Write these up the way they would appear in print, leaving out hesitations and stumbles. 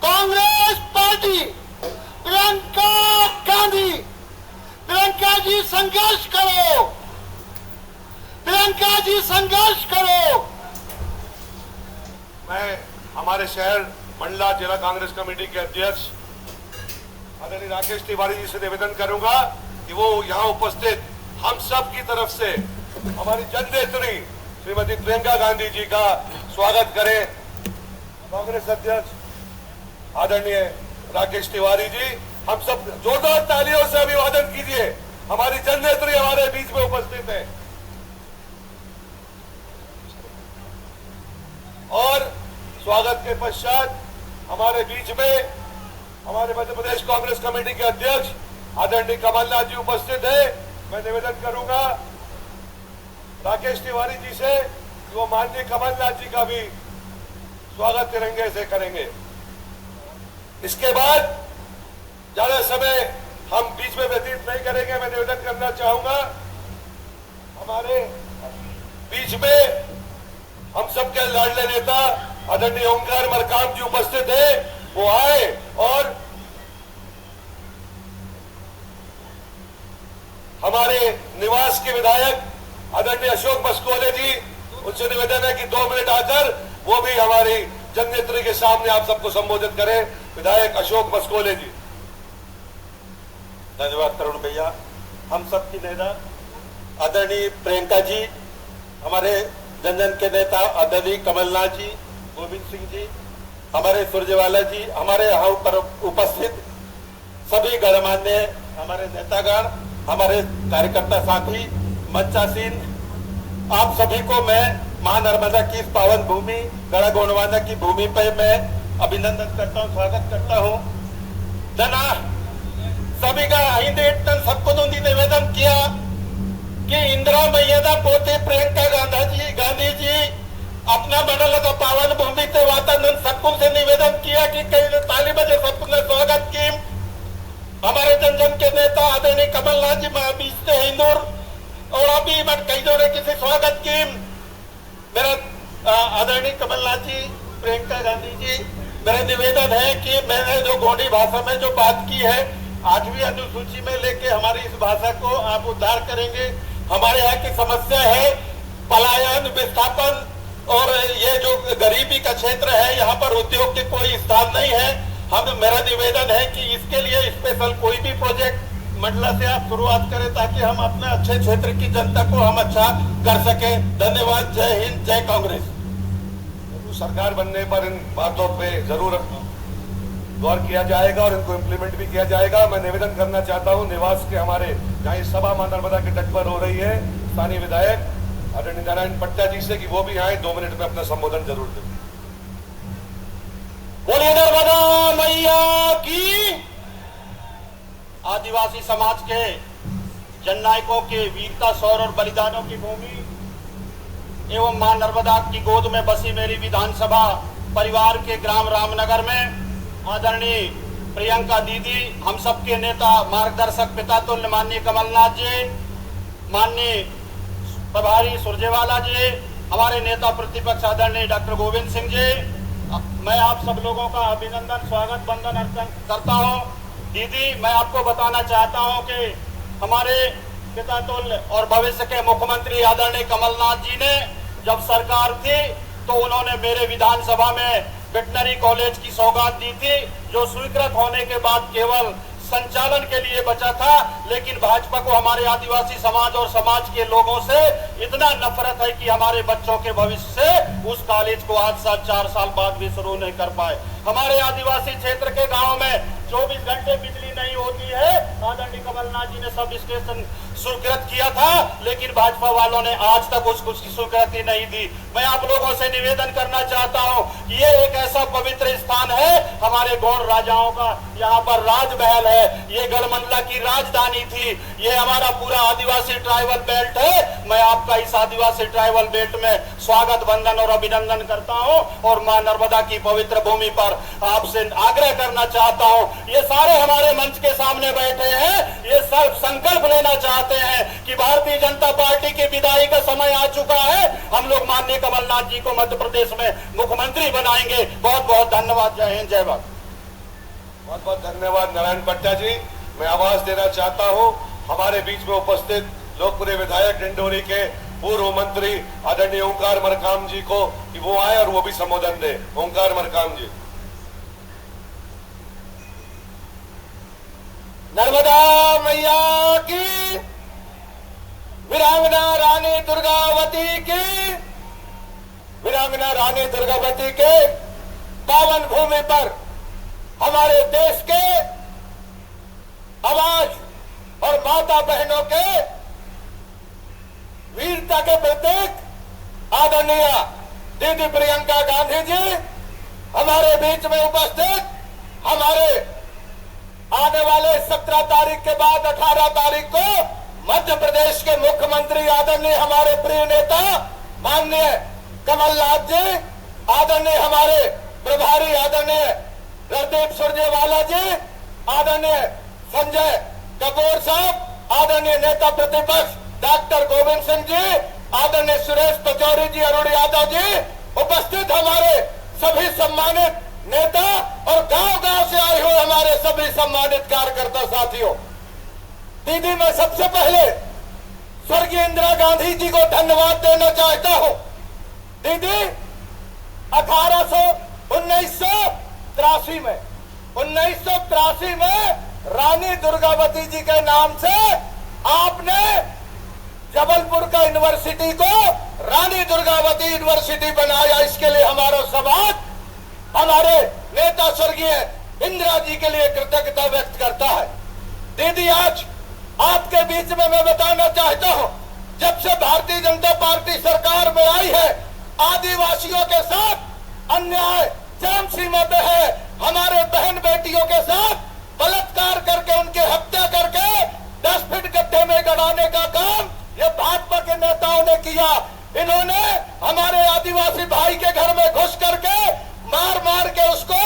Congress party, Priyanka Gandhi, Priyanka ji संघर्ष करो, प्रियंका जी संघर्ष करो। मैं हमारे शहर मंडला जिला कांग्रेस कमेटी के अध्यक्ष आदरणीय राकेश तिवारी जी से निवेदन करूंगा कि वो यहाँ उपस्थित हम सब की तरफ से हमारी जननेत्री श्रीमती प्रियंका गांधी जी का स्वागत करें। कांग्रेस अध्यक्ष आदरणीय राकेश तिवारी जी, हम सब जोरदार तालियों से अभिवादन कीजिए। हमारी जननेत्री हमारे बीच में उपस्थित है। और स्वागत के पश्चात हमारे बीच में हमारे मध्य प्रदेश कांग्रेस कमेटी के अध्यक्ष आदरणीय कमलनाथ जी उपस्थित है। मैं निवेदन करूंगा राकेश तिवारी जी से कि वो माननीय कमलनाथ जी का भी स्वागत तिरंगे से करेंगे। इसके बाद ज्यादा समय हम बीच में व्यतीत नहीं करेंगे। मैं निवेदन करना चाहूंगा हमारे बीच में हम सबके लाडले नेता आदरणीय ओंकार मरकाम जी उपस्थित है, वो आए और हमारे निवास के विधायक आदरणीय अशोक मस्कोले जी, उनसे निवेदन है कि 2 मिनट आकर वो भी हमारी जननेत्री के सामने आप सबको संबोधित करें। विधायक अशोक मस्कोले जी। धन्यवाद तरुण भैया। हम सब की नेता आदरणीय प्रियंका जी, हमारे जनजन के नेता आदरणीय कमलनाथ जी, गोविंद सिंह जी, हमारे सुरजेवाला जी, हमारे यहाँ पर उपस्थित सभी गणमान्य हमारे नेतागण, हमारे कार्यकर्ता साथी, मंचासीन, आप सभी को मैं महानर्मदा की इस पावन भूमि गढ़ा गोंडवाना की भूमि पर मैं अभिनंदन करता हूँ, स्वागत करता हूँ। जना सभी का सबको निवेदन किया कि इंदिरा मैया पोते प्रियंका गांधी जी अपना मंडल का पावन भूमि से वातावरण सबको से निवेदन किया कि कई ताली बजे सबने स्वागत की। हमारे जनजन के नेता आदरणीय कमलनाथ जी बीचते हिंदूर और अभी कई जोड़े किसी स्वागत की। मेरा आदरणीय कमलनाथ जी, प्रियंका गांधी जी, मेरा निवेदन है कि मैंने जो गोंडी भाषा में जो बात की है 8वीं अनुसूची में लेके हमारी इस भाषा को आप उद्धार करेंगे। हमारे यहाँ की समस्या है पलायन, विस्थापन और ये जो गरीबी का क्षेत्र है, यहाँ पर उद्योग के कोई स्थान नहीं है। मेरा निवेदन है कि इसके लिए स्पेशल कोई भी प्रोजेक्ट मंडला से आप शुरुआत करें ताकि हम अपने अच्छे क्षेत्र की जनता को हम अच्छा कर सके। धन्यवाद। जय हिंद, जय कांग्रेस। सरकार बनने पर इन बातों पे जरूर गौर किया जाएगा और इनको इम्प्लीमेंट भी किया जाएगा। मैं निवेदन करना चाहता हूं निवास के हमारे जहाँ सभा मां नर्मदा के तट पर हो रही है, स्थानीय विधायक आदरणीय नारायण पट्टा जी से कि वो भी आए, 2 मिनट में अपना संबोधन जरूर दें। बोलिए नर्मदा मैया की। आदिवासी समाज के जननायकों के वीरता, शौर्य और बलिदानों की भूमि एवं मां नर्मदा की गोद में बसी मेरी विधानसभा परिवार के ग्राम रामनगर में आदरणीय प्रियंका दीदी, हम सबके नेता मार्गदर्शक पिता तुल्य माननीय कमलनाथ जी, माननीय प्रभारी सुरजेवाला जी, हमारे नेता प्रतिपक्ष आदरणीय डॉक्टर गोविंद सिंह जी, मैं आप सब लोगों का अभिनंदन, स्वागत, वंदन अर्पण करता हूं। दीदी, मैं आपको बताना चाहता हूं कि हमारे पिता तुल्य और भविष्य के मुख्यमंत्री आदरणीय कमलनाथ जी ने जब सरकार थी तो उन्होंने मेरे विधानसभा में वेटनरी कॉलेज की सौगात दी थी, जो स्वीकृत होने के बाद केवल संचालन के लिए बचा था। लेकिन भाजपा को हमारे आदिवासी समाज और समाज के लोगों से इतना नफरत है कि हमारे बच्चों के भविष्य से उस कॉलेज को आज 4 साल बाद भी शुरू नहीं कर पाए। हमारे आदिवासी क्षेत्र के गांव में 24 घंटे बिजली नहीं होती है। आदरणीय कमलनाथ जी ने सब स्टेशन स्वीकृत किया था, लेकिन भाजपा वालों ने आज तक उसको स्वीकृति नहीं दी। मैं आप लोगों से निवेदन करना चाहता हूं कि ये एक ऐसा पवित्र स्थान है हमारे गौड़ राजाओं का, यहाँ पर राजमहल है, ये गढ़मंडला की राजधानी थी, ये हमारा पूरा आदिवासी ट्राइबल बेल्ट है। मैं आपका इस आदिवासी ट्राइबल बेल्ट में स्वागत, वंदन और अभिनंदन करता हूं और मां नर्मदा की पवित्र भूमि पर आपसे आग्रह करना चाहता हूं, ये सारे हमारे मंच के सामने बैठे हैं, ये सब संकल्प लेना चाहते हैं कि भारतीय जनता पार्टी की विदाई का समय आ चुका है, हम लोग माननीय कमलनाथ जी को मध्य प्रदेश में मुख्यमंत्री बनाएंगे। बहुत बहुत धन्यवाद। जय हिंद, जय भारत। बहुत बहुत धन्यवाद नारायण पट्टा जी। मैं आवाज देना चाहता हूं हमारे बीच में उपस्थित लोकप्रिय विधायक डिंडोरी के पूर्व मंत्री आदरणीय ओंकार मरकाम जी को कि वो आए और वो भी संबोधन दे। ओंकार मरकाम जी। नर्मदा मैया की, वीरांगना रानी दुर्गावती की, वीरांगना रानी दुर्गावती के पावन भूमि पर हमारे देश के आवाज और माता बहनों के वीरता के प्रतीक आदरणीय दीदी प्रियंका गांधी जी हमारे बीच में उपस्थित, हमारे आने वाले 17 तारीख के बाद 18 तारीख को मध्य प्रदेश के मुख्यमंत्री आदरणीय हमारे प्रिय नेता माननीय कमलनाथ जी, आदरणीय हमारे प्रभारी आदरणीय रणदीप सुरजेवाला जी, आदरणीय संजय कपूर साहब, आदरणीय नेता प्रतिपक्ष डॉक्टर गोविंद सिंह जी, आदरणीय सुरेश पचौरी जी, अरुण यादव जी, उपस्थित हमारे सभी सम्मानित नेता और गांव-गांव से आए हुए हमारे सभी सम्मानित कार्यकर्ता साथियों। दीदी, मैं सबसे पहले स्वर्गीय इंदिरा गांधी जी को धन्यवाद देना चाहता हूं। दीदी 1983 में रानी दुर्गावती जी के नाम से आपने जबलपुर का यूनिवर्सिटी को रानी दुर्गावती यूनिवर्सिटी बनाया। इसके लिए हमारा समाज हमारे नेता स्वर्गीय इंदिरा जी के लिए कृतज्ञता व्यक्त करता है। दीदी, आज आपके बीच में मैं बताना चाहता हूं, जब से भारतीय जनता पार्टी सरकार में आई है, आदिवासियों के साथ अन्याय चरम सीमा पे है। हमारे बहन बेटियों के साथ बलात्कार करके उनकी हत्या करके 10 फीट गड्ढे में गड़ाने का काम ये भाजपा के नेताओं ने किया। इन्होंने हमारे आदिवासी भाई के घर में घुस करके मार मार के उसको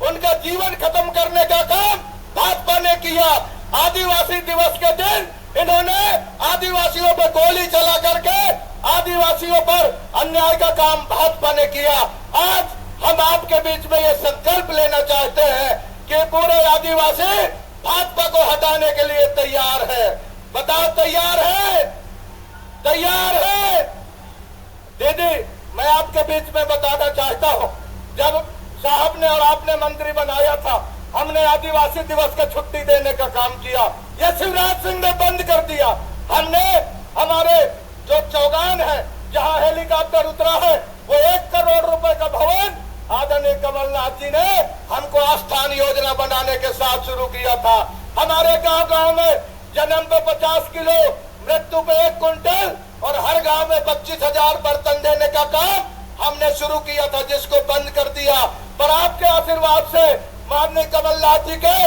उनका जीवन खत्म करने का काम भाजपा ने किया। आदिवासी दिवस के दिन इन्होंने आदिवासियों पर गोली चला करके आदिवासियों पर अन्याय का काम भाजपा ने किया। आज हम आपके बीच में ये संकल्प लेना चाहते हैं कि पूरे आदिवासी भाजपा को हटाने के लिए तैयार है। बताओ, तैयार है? तैयार है? दीदी, मैं आपके बीच में बताना चाहता हूं, जब साहब ने और आपने मंत्री बनाया था, हमने आदिवासी दिवस का छुट्टी देने का काम किया। ये शिवराज सिंह ने बंद कर दिया। हमने हमारे जो चौगान है जहां हेलीकॉप्टर उतरा है, वो 1 करोड़ रुपए का भवन आदरणीय कमलनाथ जी ने हमको आस्थान योजना बनाने के साथ शुरू किया था। हमारे गांव-गांव में जन्म पे 50 किलो, मृत्यु पे 1 कुंटल और हर गांव में 25,000 बर्तन देने का काम हमने शुरू किया था, जिसको बंद कर दिया। पर आपके आशीर्वाद से माननीय कमलनाथ जी के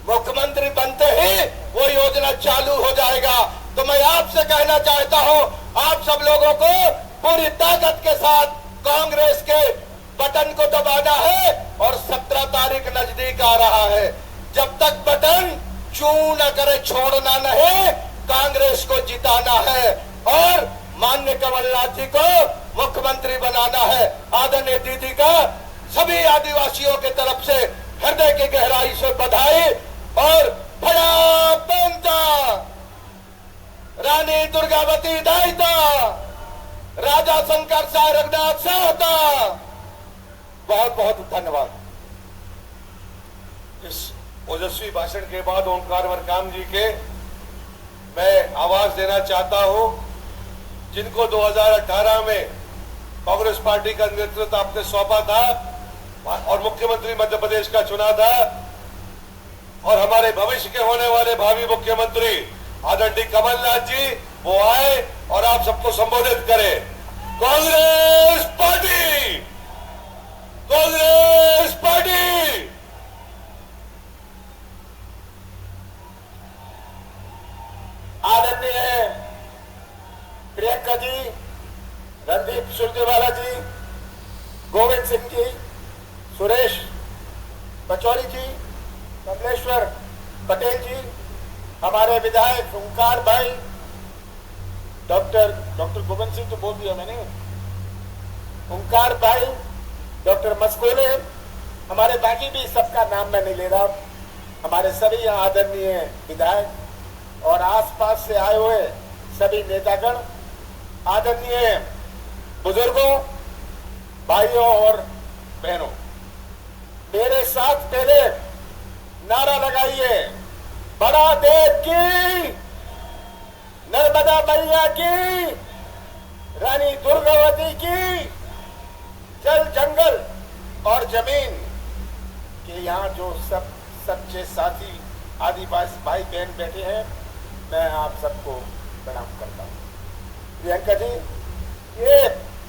मुख्यमंत्री बनते ही वो योजना चालू हो जाएगा। तो मैं आपसे कहना चाहता हूं, आप सब लोगों को पूरी ताकत के साथ कांग्रेस के बटन को दबाना है और 17 तारीख नजदीक आ रहा है। जब तक बटन चू न करे छोड़ना नहीं, कांग्रेस को जिताना है और माननीय कमलनाथ जी को मुख्यमंत्री बनाना है। आदरणीय दीदी का सभी आदिवासियों के तरफ से हृदय की गहराई से बधाई और बड़ा बेनता रानी दुर्गावती दायिता, राजा शंकर शाह रघुनाथ साहता, बहुत बहुत धन्यवाद। इस ओजस्वी भाषण के बाद ओंकार मरकाम जी के मैं आवाज देना चाहता हूं, जिनको 2018 में कांग्रेस पार्टी का नेतृत्व आपने सौंपा था और मुख्यमंत्री मध्य प्रदेश का चुना था, और हमारे भविष्य के होने वाले भावी मुख्यमंत्री आदरणीय कमलनाथ जी वो आए और आप सबको संबोधित करें। Congress party, Congress party. आदरणीय प्रियंका जी, रणदीप सुरजेवाला जी, गोविंद सिंह जी, सुरेश पचौरी जी, कमलेश्वर पटेल जी, हमारे विधायक ओंकार भाई, डॉक्टर गोविंद सिंह तो बोल दिया मैंने, ओंकार भाई, डॉक्टर मस्कोले, हमारे बाकी भी सबका नाम मैं नहीं ले रहा, हमारे सभी यहाँ आदरणीय विधायक और आसपास से आए हुए सभी नेतागण, आदरणीय बुजुर्गों, भाइयों और बहनों, मेरे साथ पहले नारा लगाइए, बड़ा देव की, नर्मदा मैया की, रानी दुर्गावती की, जल जंगल और जमीन के यहाँ जो सब सच्चे साथी आदिवासी भाई बहन बैठे हैं, मैं आप सबको प्रणाम करता हूँ।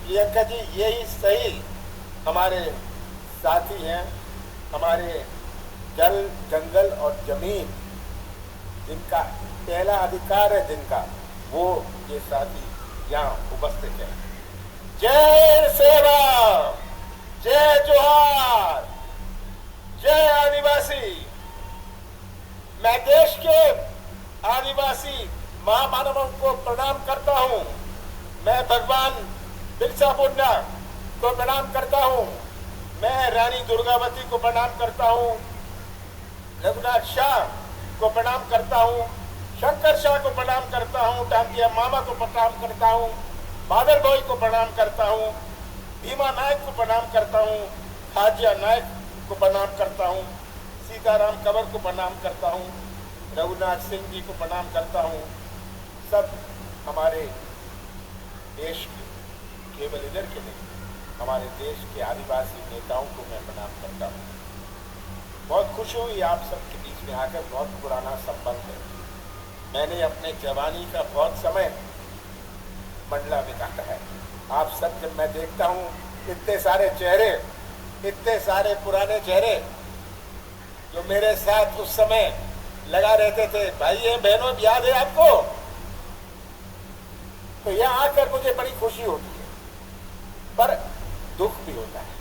प्रियंका जी यही सही हमारे साथी हैं, हमारे जल जंगल और जमीन जिनका पहला अधिकार है, जिनका वो ये साथी यहाँ उपस्थित है। जय सेवा, जय जोहार, जय आदिवासी। मैं देश के आदिवासी महामानवों को प्रणाम करता हूँ। मैं भगवान बिरसा मुंडा को प्रणाम करता हूँ। मैं रानी दुर्गावती को प्रणाम करता हूँ, रघुनाथ शाह को प्रणाम करता हूँ, शंकर शाह को प्रणाम करता हूँ, टांगिया मामा को प्रणाम करता हूँ, बादल भाई को प्रणाम करता हूँ, भीमा नायक को प्रणाम करता हूँ, खाजिया नायक को प्रणाम करता हूँ, सीताराम कंवर को प्रणाम करता हूँ, रघुनाथ सिंह जी को प्रणाम करता हूँ। सब हमारे देश के, केवल इधर के नहीं, हमारे देश के आदिवासी नेताओं को मैं प्रणाम करता हूँ। बहुत खुशी हुई आप सबके बीच में आकर, बहुत पुराना संबंध है। मैंने अपने जवानी का बहुत समय मंडला में काटा है। आप सब जब मैं देखता हूँ इतने सारे चेहरे, इतने सारे पुराने चेहरे जो मेरे साथ उस समय लगा रहते थे, भाई बहनों याद है आपको, तो यहाँ आकर मुझे बड़ी खुशी होती है, पर दुख भी होता है।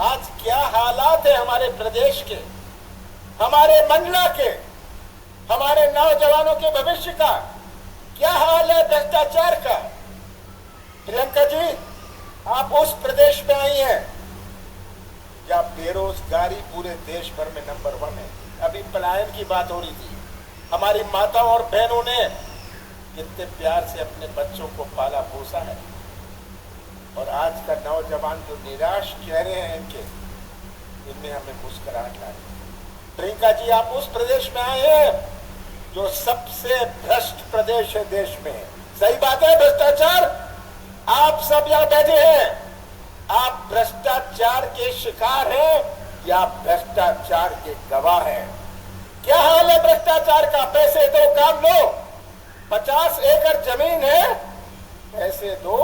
आज क्या हालात है हमारे प्रदेश के, हमारे मंडला के, हमारे नौजवानों के भविष्य का क्या हाल है भ्रष्टाचार का। प्रियंका जी, आप उस प्रदेश में आई हैं जहाँ बेरोजगारी पूरे देश भर में नंबर 1 है। अभी पलायन की बात हो रही थी, हमारी माताओं और बहनों ने कितने प्यार से अपने बच्चों को पाला पोसा है, और आज का नौजवान जो निराश चेहरे हैं इनके, इनमें हमें मुस्कुराहट ला रही है। प्रियंका जी, आप उस प्रदेश में आए हैं जो सबसे भ्रष्ट प्रदेश है देश में। सही बात है, भ्रष्टाचार। आप सब यहाँ बैठे हैं, आप भ्रष्टाचार के शिकार हैं या भ्रष्टाचार के गवाह हैं। क्या हाल है भ्रष्टाचार का? पैसे दो, काम लो। 50 एकड़ जमीन है, पैसे दो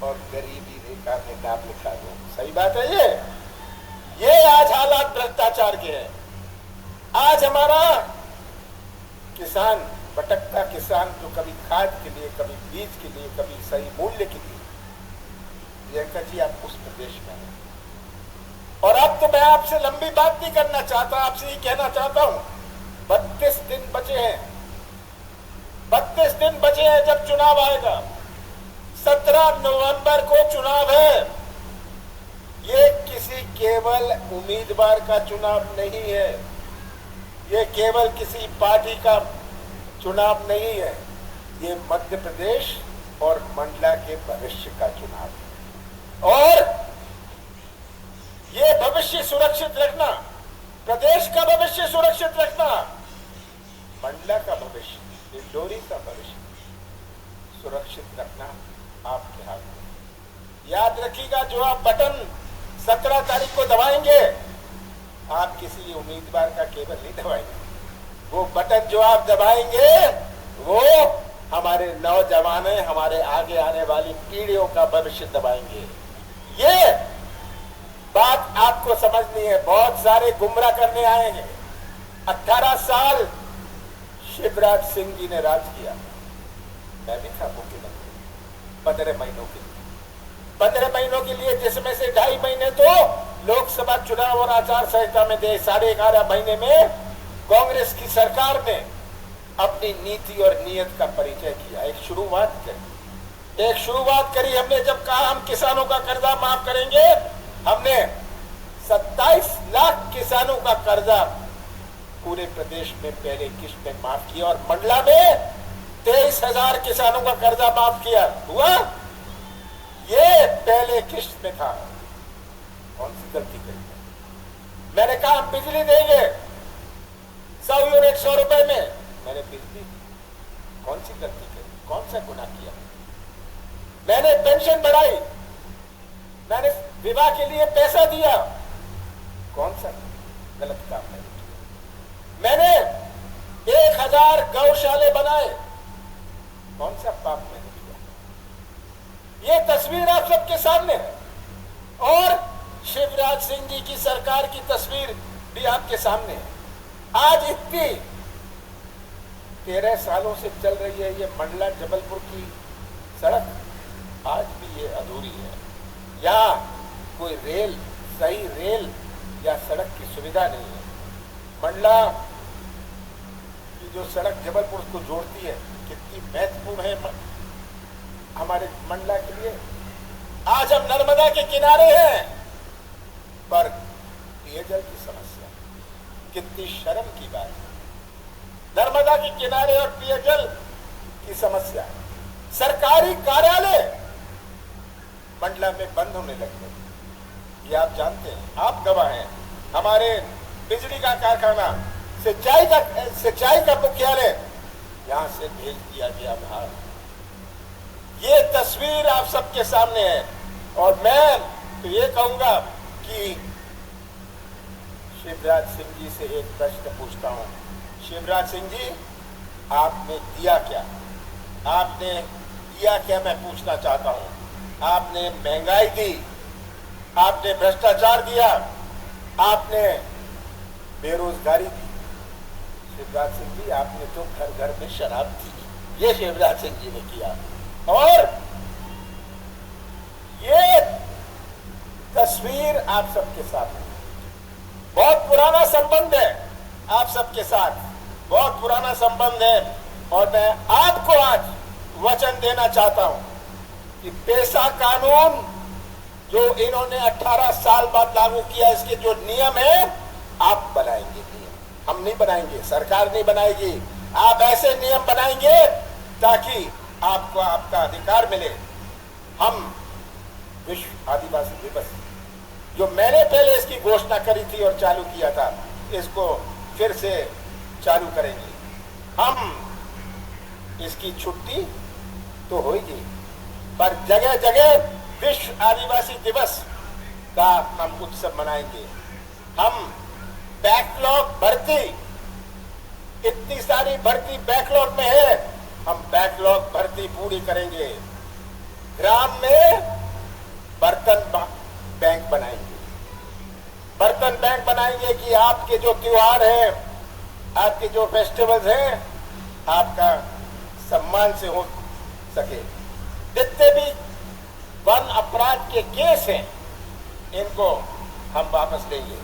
और गरीबी रेखा में नाम लिखा दो। सही बात है ये आज हालात भ्रष्टाचार के हैं। आज हमारा किसान, भटकता किसान, जो कभी खाद के लिए, कभी बीज के लिए, कभी सही मूल्य के लिए, प्रियंका जी आप उस प्रदेश में हैं। और अब तो मैं आपसे लंबी बात नहीं करना चाहता, आपसे ही कहना चाहता हूं, 32 दिन बचे हैं, 32 दिन बचे हैं जब चुनाव आएगा। 17 नवंबर को चुनाव है। ये किसी केवल उम्मीदवार का चुनाव नहीं है, ये केवल किसी पार्टी का चुनाव नहीं है, ये मध्य प्रदेश और मंडला के भविष्य का चुनाव है। और ये भविष्य सुरक्षित रखना, प्रदेश का भविष्य सुरक्षित रखना, मंडला का भविष्य, डिंडोरी का भविष्य सुरक्षित रखना आपके हाथ में। याद रखिएगा, जो आप बटन 17 तारीख को दबाएंगे, आप किसी उम्मीदवार का केवल नहीं दबाएंगे, वो बटन जो आप दबाएंगे वो हमारे नौजवान, हमारे आगे आने वाली पीढ़ियों का भविष्य दबाएंगे। ये बात आपको समझनी है। बहुत सारे गुमराह करने आए हैं। 18 साल शिवराज सिंह जी ने राज किया, मैं भी था मुख्यमंत्री 15 महीनों के लिए, 15 महीनों के लिए, जिसमें से 2.5 महीने तो लोकसभा चुनाव और आचार संहिता में दे। 11.5 महीने में कांग्रेस की सरकार ने अपनी नीति और नीयत का परिचय किया, एक शुरुआत करी हमने। जब कहा हम किसानों का कर्जा माफ करेंगे, हमने 27 लाख किसानों का कर्जा पूरे प्रदेश में पहले किस्त में माफ किया और मंडला में 23,000 किसानों का कर्जा माफ किया हुआ। ये पहले किस्त में था। कौन सी गलती करी? मैंने कहा हम बिजली देंगे 100 यूनिट 100 रुपए में, मैंने बिजली दी। कौन सी गलती करी? कौन सा गुनाह किया? मैंने पेंशन बढ़ाई, मैंने विवाह के लिए पैसा दिया। कौन सा गलत काम मैंने किया? मैंने 1000 गौशाले बनाए। कौन सा पाप मैंने किया? ये तस्वीर आप सबके सामने है और शिवराज सिंह जी की सरकार की तस्वीर भी आपके सामने है। आज इतनी 13 सालों से चल रही है ये मंडला जबलपुर की सड़क, आज भी ये अधूरी है। यहाँ कोई रेल, सही रेल या सड़क की सुविधा नहीं है। मंडला की जो सड़क जबलपुर को जोड़ती है कितनी महत्वपूर्ण है हमारे मंडला के लिए। आज हम नर्मदा के किनारे हैं पर पेयजल की समस्या, कितनी शर्म की बात है। नर्मदा के किनारे और पेयजल की समस्या, सरकारी कार्यालय मंडला में बंद होने लग गए। ये आप जानते हैं, आप गवाह हैं। हमारे बिजली का कारखाना, सिंचाई का मुख्यालय यहां से भेज दिया गया बाहर। ये तस्वीर आप सबके सामने है और मैं तो ये कहूंगा कि शिवराज सिंह जी से एक प्रश्न पूछता हूं। शिवराज सिंह जी, आपने दिया क्या? आपने दिया क्या मैं पूछना चाहता हूं। आपने महंगाई दी, आपने भ्रष्टाचार दिया, आपने बेरोजगारी दी। शिवराज सिंह जी, आपने तो घर घर में शराब दी। ये शिवराज सिंह जी ने किया। और ये तस्वीर आप सबके साथ है। बहुत पुराना संबंध है आप सबके साथ, बहुत पुराना संबंध है। और मैं आपको आज वचन देना चाहता हूं कि पेशा कानून जो इन्होंने 18 साल बाद लागू किया, इसके जो नियम है आप बनाएंगे। नियम हम नहीं बनाएंगे, सरकार नहीं बनाएगी। आप ऐसे नियम बनाएंगे ताकि आपको आपका अधिकार मिले। हम विश्व आदिवासी दिवस जो मैंने पहले इसकी घोषणा करी थी और चालू किया था, इसको फिर से चालू करेंगे। हम इसकी छुट्टी तो होगी पर जगह जगह विश्व आदिवासी दिवस का हम उत्सव मनाएंगे। हम बैकलॉग भर्ती, इतनी सारी भर्ती बैकलॉग में है, हम बैकलॉग भर्ती पूरी करेंगे। ग्राम में बर्तन बैंक बनाएंगे। बर्तन बैंक बनाएंगे कि आपके जो त्योहार हैं, आपके जो फेस्टिवल्स हैं, आपका सम्मान से हो सके। जितने भी वन अपराध के केस हैं, इनको हम वापस लेंगे।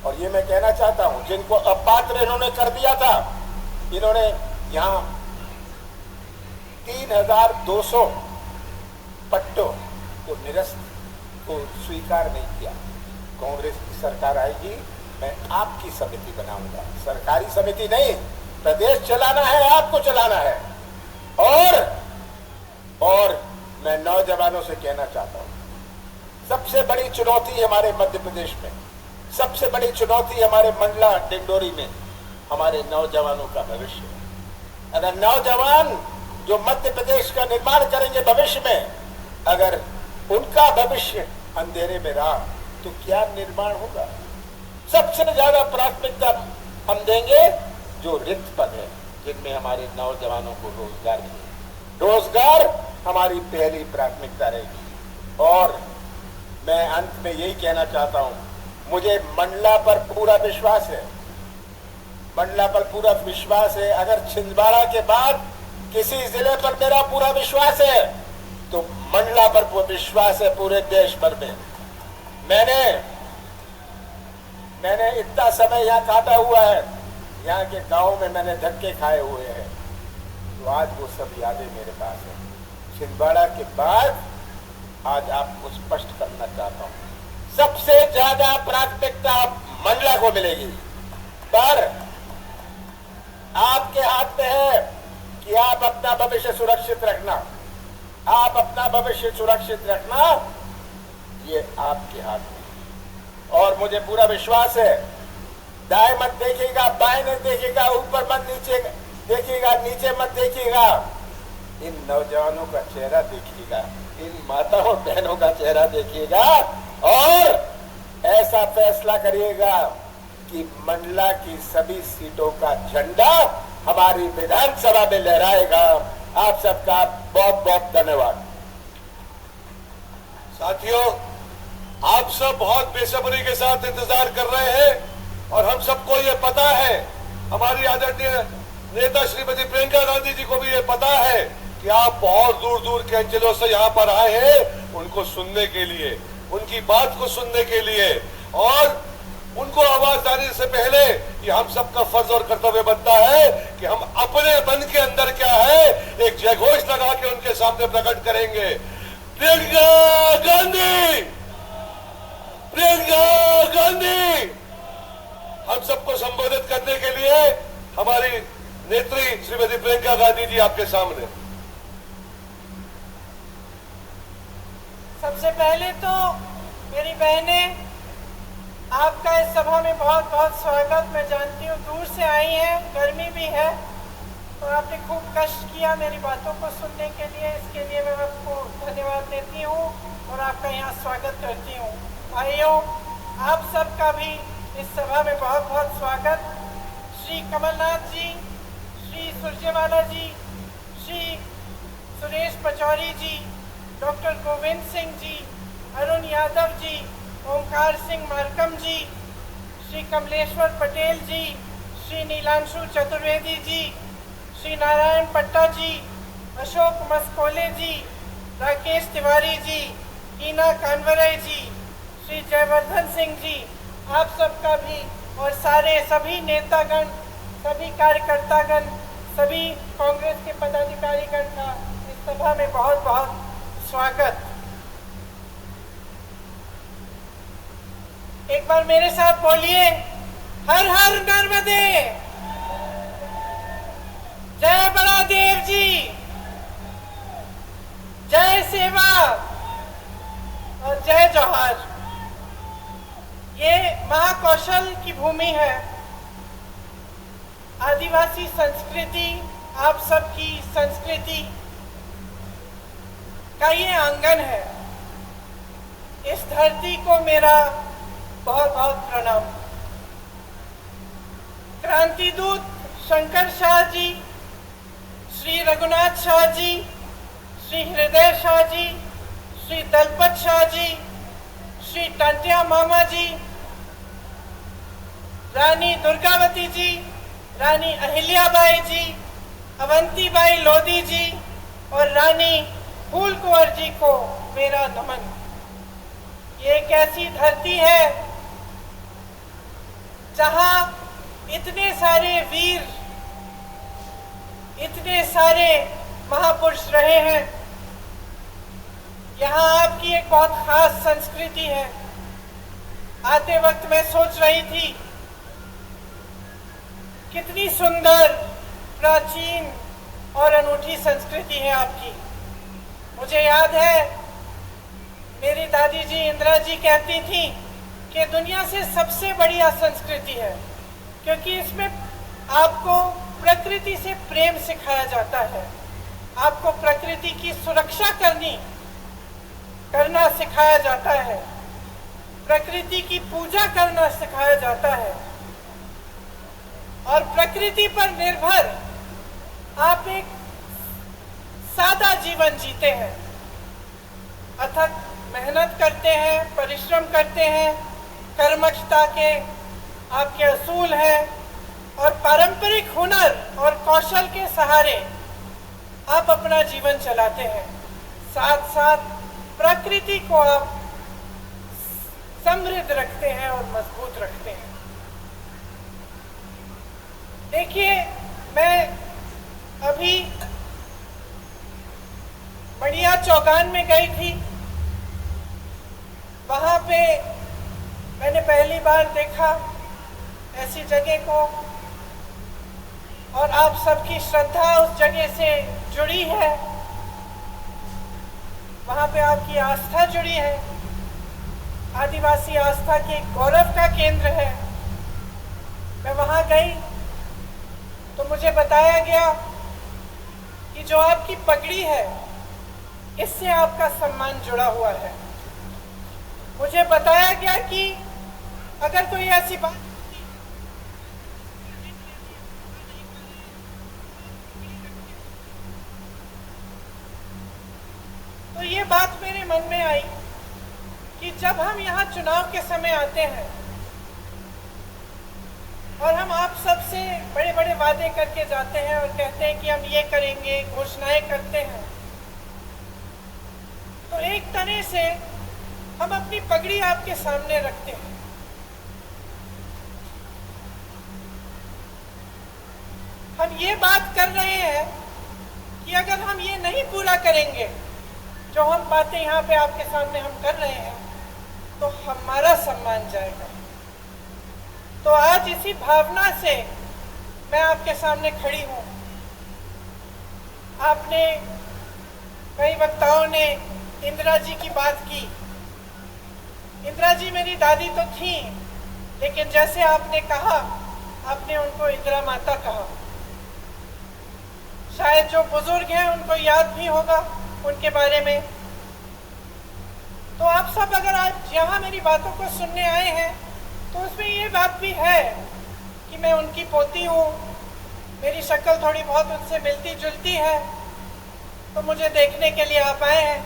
और ये मैं कहना चाहता हूं, जिनको अपात्र इन्होंने कर दिया था, इन्होंने यहां 3200 पट्टों को निरस्त को स्वीकार नहीं किया। कांग्रेस की सरकार आएगी, मैं आपकी समिति बनाऊंगा, सरकारी समिति नहीं। प्रदेश चलाना है, आपको चलाना है। और मैं नौजवानों से कहना चाहता हूं, सबसे बड़ी चुनौती हमारे मध्य प्रदेश में, सबसे बड़ी चुनौती हमारे मंडला डिंडोरी में हमारे नौजवानों का भविष्य है। अगर नौजवान जो मध्य प्रदेश का निर्माण करेंगे भविष्य में, अगर उनका भविष्य अंधेरे में रहा तो क्या निर्माण होगा? सबसे ज्यादा प्राथमिकता हम देंगे जो रिक्त पद है, जिनमें हमारे नौजवानों को रोजगार मिले। रोजगार हमारी पहली प्राथमिकता रहेगी। और मैं अंत में यही कहना चाहता हूं, मुझे मंडला पर पूरा विश्वास है, मंडला पर पूरा विश्वास है। अगर छिंदवाड़ा के बाद किसी जिले पर मेरा पूरा विश्वास है तो मंडला पर विश्वास है पूरे देश भर में। मैंने इतना समय यहाँ काटा हुआ है, यहाँ के गांव में मैंने धक्के खाए हुए हैं, तो आज वो सब यादें मेरे पास है। छिंदवाड़ा के बाद आज आपको स्पष्ट करना चाहता हूँ, सबसे ज्यादा प्राथमिकता मंडला को मिलेगी। पर आपके हाथ में है कि आप अपना भविष्य सुरक्षित रखना, आप अपना भविष्य सुरक्षित रखना, ये आपके हाथ में। और मुझे पूरा विश्वास है, दाएं मत देखिएगा, बाएं नहीं देखिएगा, ऊपर मत नीचे देखिएगा, नीचे मत देखिएगा, इन नौजवानों का चेहरा देखिएगा, इन माताओं बहनों का चेहरा देखिएगा और ऐसा फैसला करिएगा कि मंडला की सभी सीटों का झंडा हमारी विधानसभा में लहराएगा। आप सबका बहुत बहुत धन्यवाद। साथियों, आप सब बहुत बेसब्री के साथ इंतजार कर रहे हैं और हम सबको ये पता है, हमारी आदरणीय नेता श्रीमती प्रियंका गांधी जी को भी ये पता है कि आप बहुत दूर दूर के अंचलों से यहाँ पर आए हैं उनको सुनने के लिए, उनकी बात को सुनने के लिए, और उनको आवाज देने से पहले ये हम सबका फर्ज और कर्तव्य बनता है कि हम अपने मन के अंदर क्या है एक जयघोष लगा के उनके सामने प्रकट करेंगे। प्रियंका गांधी, प्रियंका गांधी। हम सबको संबोधित करने के लिए हमारी नेत्री श्रीमती प्रियंका गांधी जी आपके सामने। सबसे पहले तो मेरी बहनें, आपका इस सभा में बहुत बहुत स्वागत। मैं जानती हूँ दूर से आई हैं, गर्मी भी है, तो आपने खूब कष्ट किया मेरी बातों को सुनने के लिए, इसके लिए मैं आपको धन्यवाद देती हूँ और आपका यहाँ स्वागत करती हूँ। भाइयों, आप सबका भी इस सभा में बहुत बहुत स्वागत। श्री कमलनाथ जी, श्री सुरजेवाला जी, श्री सुरेश पचौरी जी, डॉक्टर गोविंद सिंह जी, अरुण यादव जी, ओंकार सिंह मार्कम जी, श्री कमलेश्वर पटेल जी, श्री नीलांशु चतुर्वेदी जी, श्री नारायण पट्टा जी, अशोक मस्कोले जी, राकेश तिवारी जी, हीना कानवरे जी, श्री जयवर्धन सिंह जी, आप सबका भी और सारे सभी नेतागण, सभी कार्यकर्तागण, सभी कांग्रेस के पदाधिकारीगण का इस सभा में बहुत बहुत स्वागत। एक बार मेरे साथ बोलिए, हर हर नर्मदे, जय बड़ादेव जी, जय सेवा और जय जोहार। ये महाकौशल की भूमि है, आदिवासी संस्कृति, आप सबकी संस्कृति का ये आंगन है। इस धरती को मेरा बहुत बहुत प्रणाम। क्रांति दूत शंकर शाह जी, श्री रघुनाथ शाह जी, श्री हृदय शाह जी, श्री दलपत शाह जी, श्री टंटिया मामा जी, रानी दुर्गावती जी, रानी अहिल्याबाई जी, अवंतीबाई लोधी जी और रानी फूल कुंवर जी को मेरा नमन। ये एक ऐसी धरती है जहां इतने सारे वीर, इतने सारे महापुरुष रहे हैं। यहाँ आपकी एक बहुत खास संस्कृति है। आते वक्त मैं सोच रही थी कितनी सुंदर, प्राचीन और अनूठी संस्कृति है आपकी। मुझे याद है मेरी दादी जी इंदिरा जी कहती थी कि दुनिया से सबसे बढ़िया संस्कृति है, क्योंकि इसमें आपको प्रकृति से प्रेम सिखाया जाता है, आपको प्रकृति की सुरक्षा करना सिखाया जाता है, प्रकृति की पूजा करना सिखाया जाता है और प्रकृति पर निर्भर आप एक सादा जीवन जीते हैं, अथक मेहनत करते हैं, परिश्रम करते हैं, कर्मठता के आपके असूल हैं और पारंपरिक हुनर और कौशल के सहारे आप अपना जीवन चलाते हैं। साथ साथ प्रकृति को आप समृद्ध रखते हैं और मजबूत रखते हैं। देखिए, मैं अभी बढ़िया चौगान में गई थी, वहां पे मैंने पहली बार देखा ऐसी जगह को, और आप सबकी श्रद्धा उस जगह से जुड़ी है, वहाँ पे आपकी आस्था जुड़ी है। आदिवासी आस्था के गौरव का केंद्र है। मैं वहाँ गई तो मुझे बताया गया कि जो आपकी पगड़ी है इससे आपका सम्मान जुड़ा हुआ है। मुझे बताया गया कि अगर कोई ऐसी बात तो ये बात मेरे मन में आई कि जब हम यहाँ चुनाव के समय आते हैं और हम आप सबसे बड़े बड़े वादे करके जाते हैं और कहते हैं कि हम ये करेंगे, घोषणाएं करते हैं, तो एक तरह से हम अपनी पगड़ी आपके सामने रखते हैं। हम ये बात कर रहे हैं कि अगर हम ये नहीं पूरा करेंगे, जो हम बातें यहाँ पे आपके सामने हम कर रहे हैं, तो हमारा सम्मान जाएगा। तो आज इसी भावना से मैं आपके सामने खड़ी हूँ। आपने, कई वक्ताओं ने इंदिरा जी की बात की। इंदिरा जी मेरी दादी तो थी, लेकिन जैसे आपने कहा, आपने उनको इंदिरा माता कहा। शायद जो बुजुर्ग हैं उनको याद भी होगा उनके बारे में। तो आप सब अगर आज यहाँ मेरी बातों को सुनने आए हैं तो उसमें ये बात भी है कि मैं उनकी पोती हूँ, मेरी शक्ल थोड़ी बहुत उनसे मिलती जुलती है, तो मुझे देखने के लिए आप आए हैं,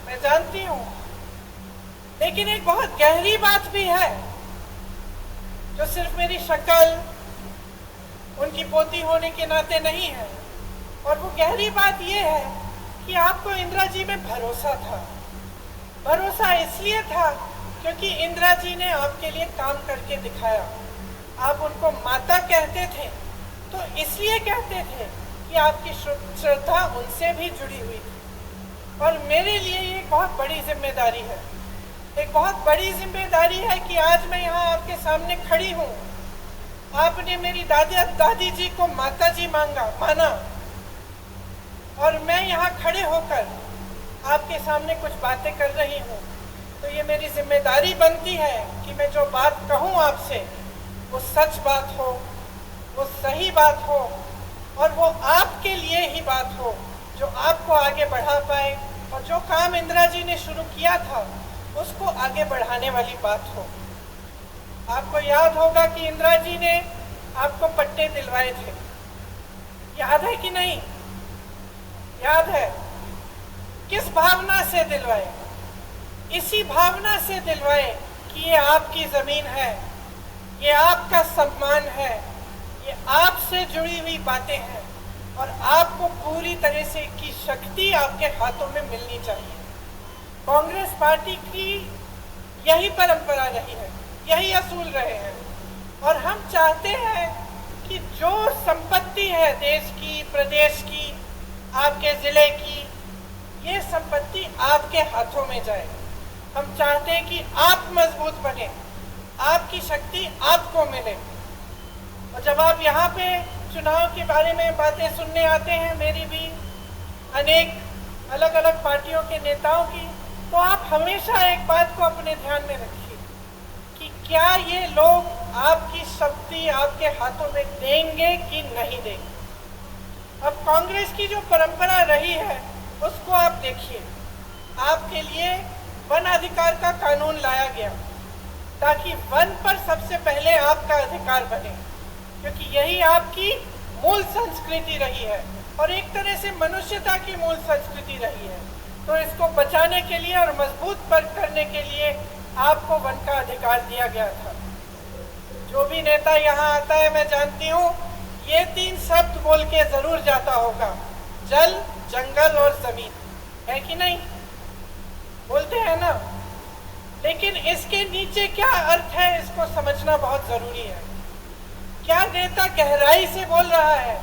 मैं जानती हूँ। लेकिन एक बहुत गहरी बात भी है जो सिर्फ मेरी शक्ल उनकी पोती होने के नाते नहीं है, और वो गहरी बात ये है कि आपको इंदिरा जी में भरोसा था। भरोसा इसलिए था क्योंकि इंदिरा जी ने आपके लिए काम करके दिखाया। आप उनको माता कहते थे तो इसलिए कहते थे कि आपकी श्रद्धा उनसे भी जुड़ी हुई थी। और मेरे लिए ये एक बहुत बड़ी जिम्मेदारी है, एक बहुत बड़ी जिम्मेदारी है कि आज मैं यहाँ आपके सामने खड़ी हूँ। आपने मेरी दादी जी को माता जी माना, और मैं यहाँ खड़े होकर आपके सामने कुछ बातें कर रही हूँ। तो ये मेरी जिम्मेदारी बनती है कि मैं जो बात कहूँ आपसे वो सच बात हो, वो सही बात हो, और वो आपके लिए ही बात हो, जो आपको आगे बढ़ा पाए, और जो काम इंदिरा जी ने शुरू किया था उसको आगे बढ़ाने वाली बात हो। आपको याद होगा कि इंदिरा जी ने आपको पट्टे दिलवाए थे, याद है कि नहीं? याद है। किस भावना से दिलवाए? इसी भावना से दिलवाए कि ये आपकी जमीन है, ये आपका सम्मान है, ये आपसे जुड़ी हुई बातें हैं, और आपको पूरी तरह से की शक्ति आपके हाथों में मिलनी चाहिए। कांग्रेस पार्टी की यही परंपरा रही है, यही असूल रहे हैं, और हम चाहते हैं कि जो संपत्ति है देश की, प्रदेश की, आपके जिले की, ये संपत्ति आपके हाथों में जाए। हम चाहते हैं कि आप मजबूत बने, आपकी शक्ति आपको मिले। और जब आप यहाँ पे चुनाव के बारे में बातें सुनने आते हैं, मेरी भी, अनेक अलग अलग पार्टियों के नेताओं की, तो आप हमेशा एक बात को अपने ध्यान में रखिए कि क्या ये लोग आपकी शक्ति आपके हाथों में देंगे कि नहीं देंगे। अब कांग्रेस की जो परंपरा रही है उसको आप देखिए। आपके लिए वन अधिकार का कानून लाया गया ताकि वन पर सबसे पहले आपका अधिकार बने, क्योंकि यही आपकी मूल संस्कृति रही है और एक तरह से मनुष्यता की मूल संस्कृति रही है। तो इसको बचाने के लिए और मजबूत करने के लिए आपको वन का अधिकार दिया गया था। जो भी नेता यहाँ आता है, मैं जानती हूँ ये 3 शब्द बोल के जरूर जाता होगा, जल, जंगल और जमीन, है कि नहीं? बोलते हैं ना। लेकिन इसके नीचे क्या अर्थ है, इसको समझना बहुत जरूरी है। क्या नेता गहराई से बोल रहा है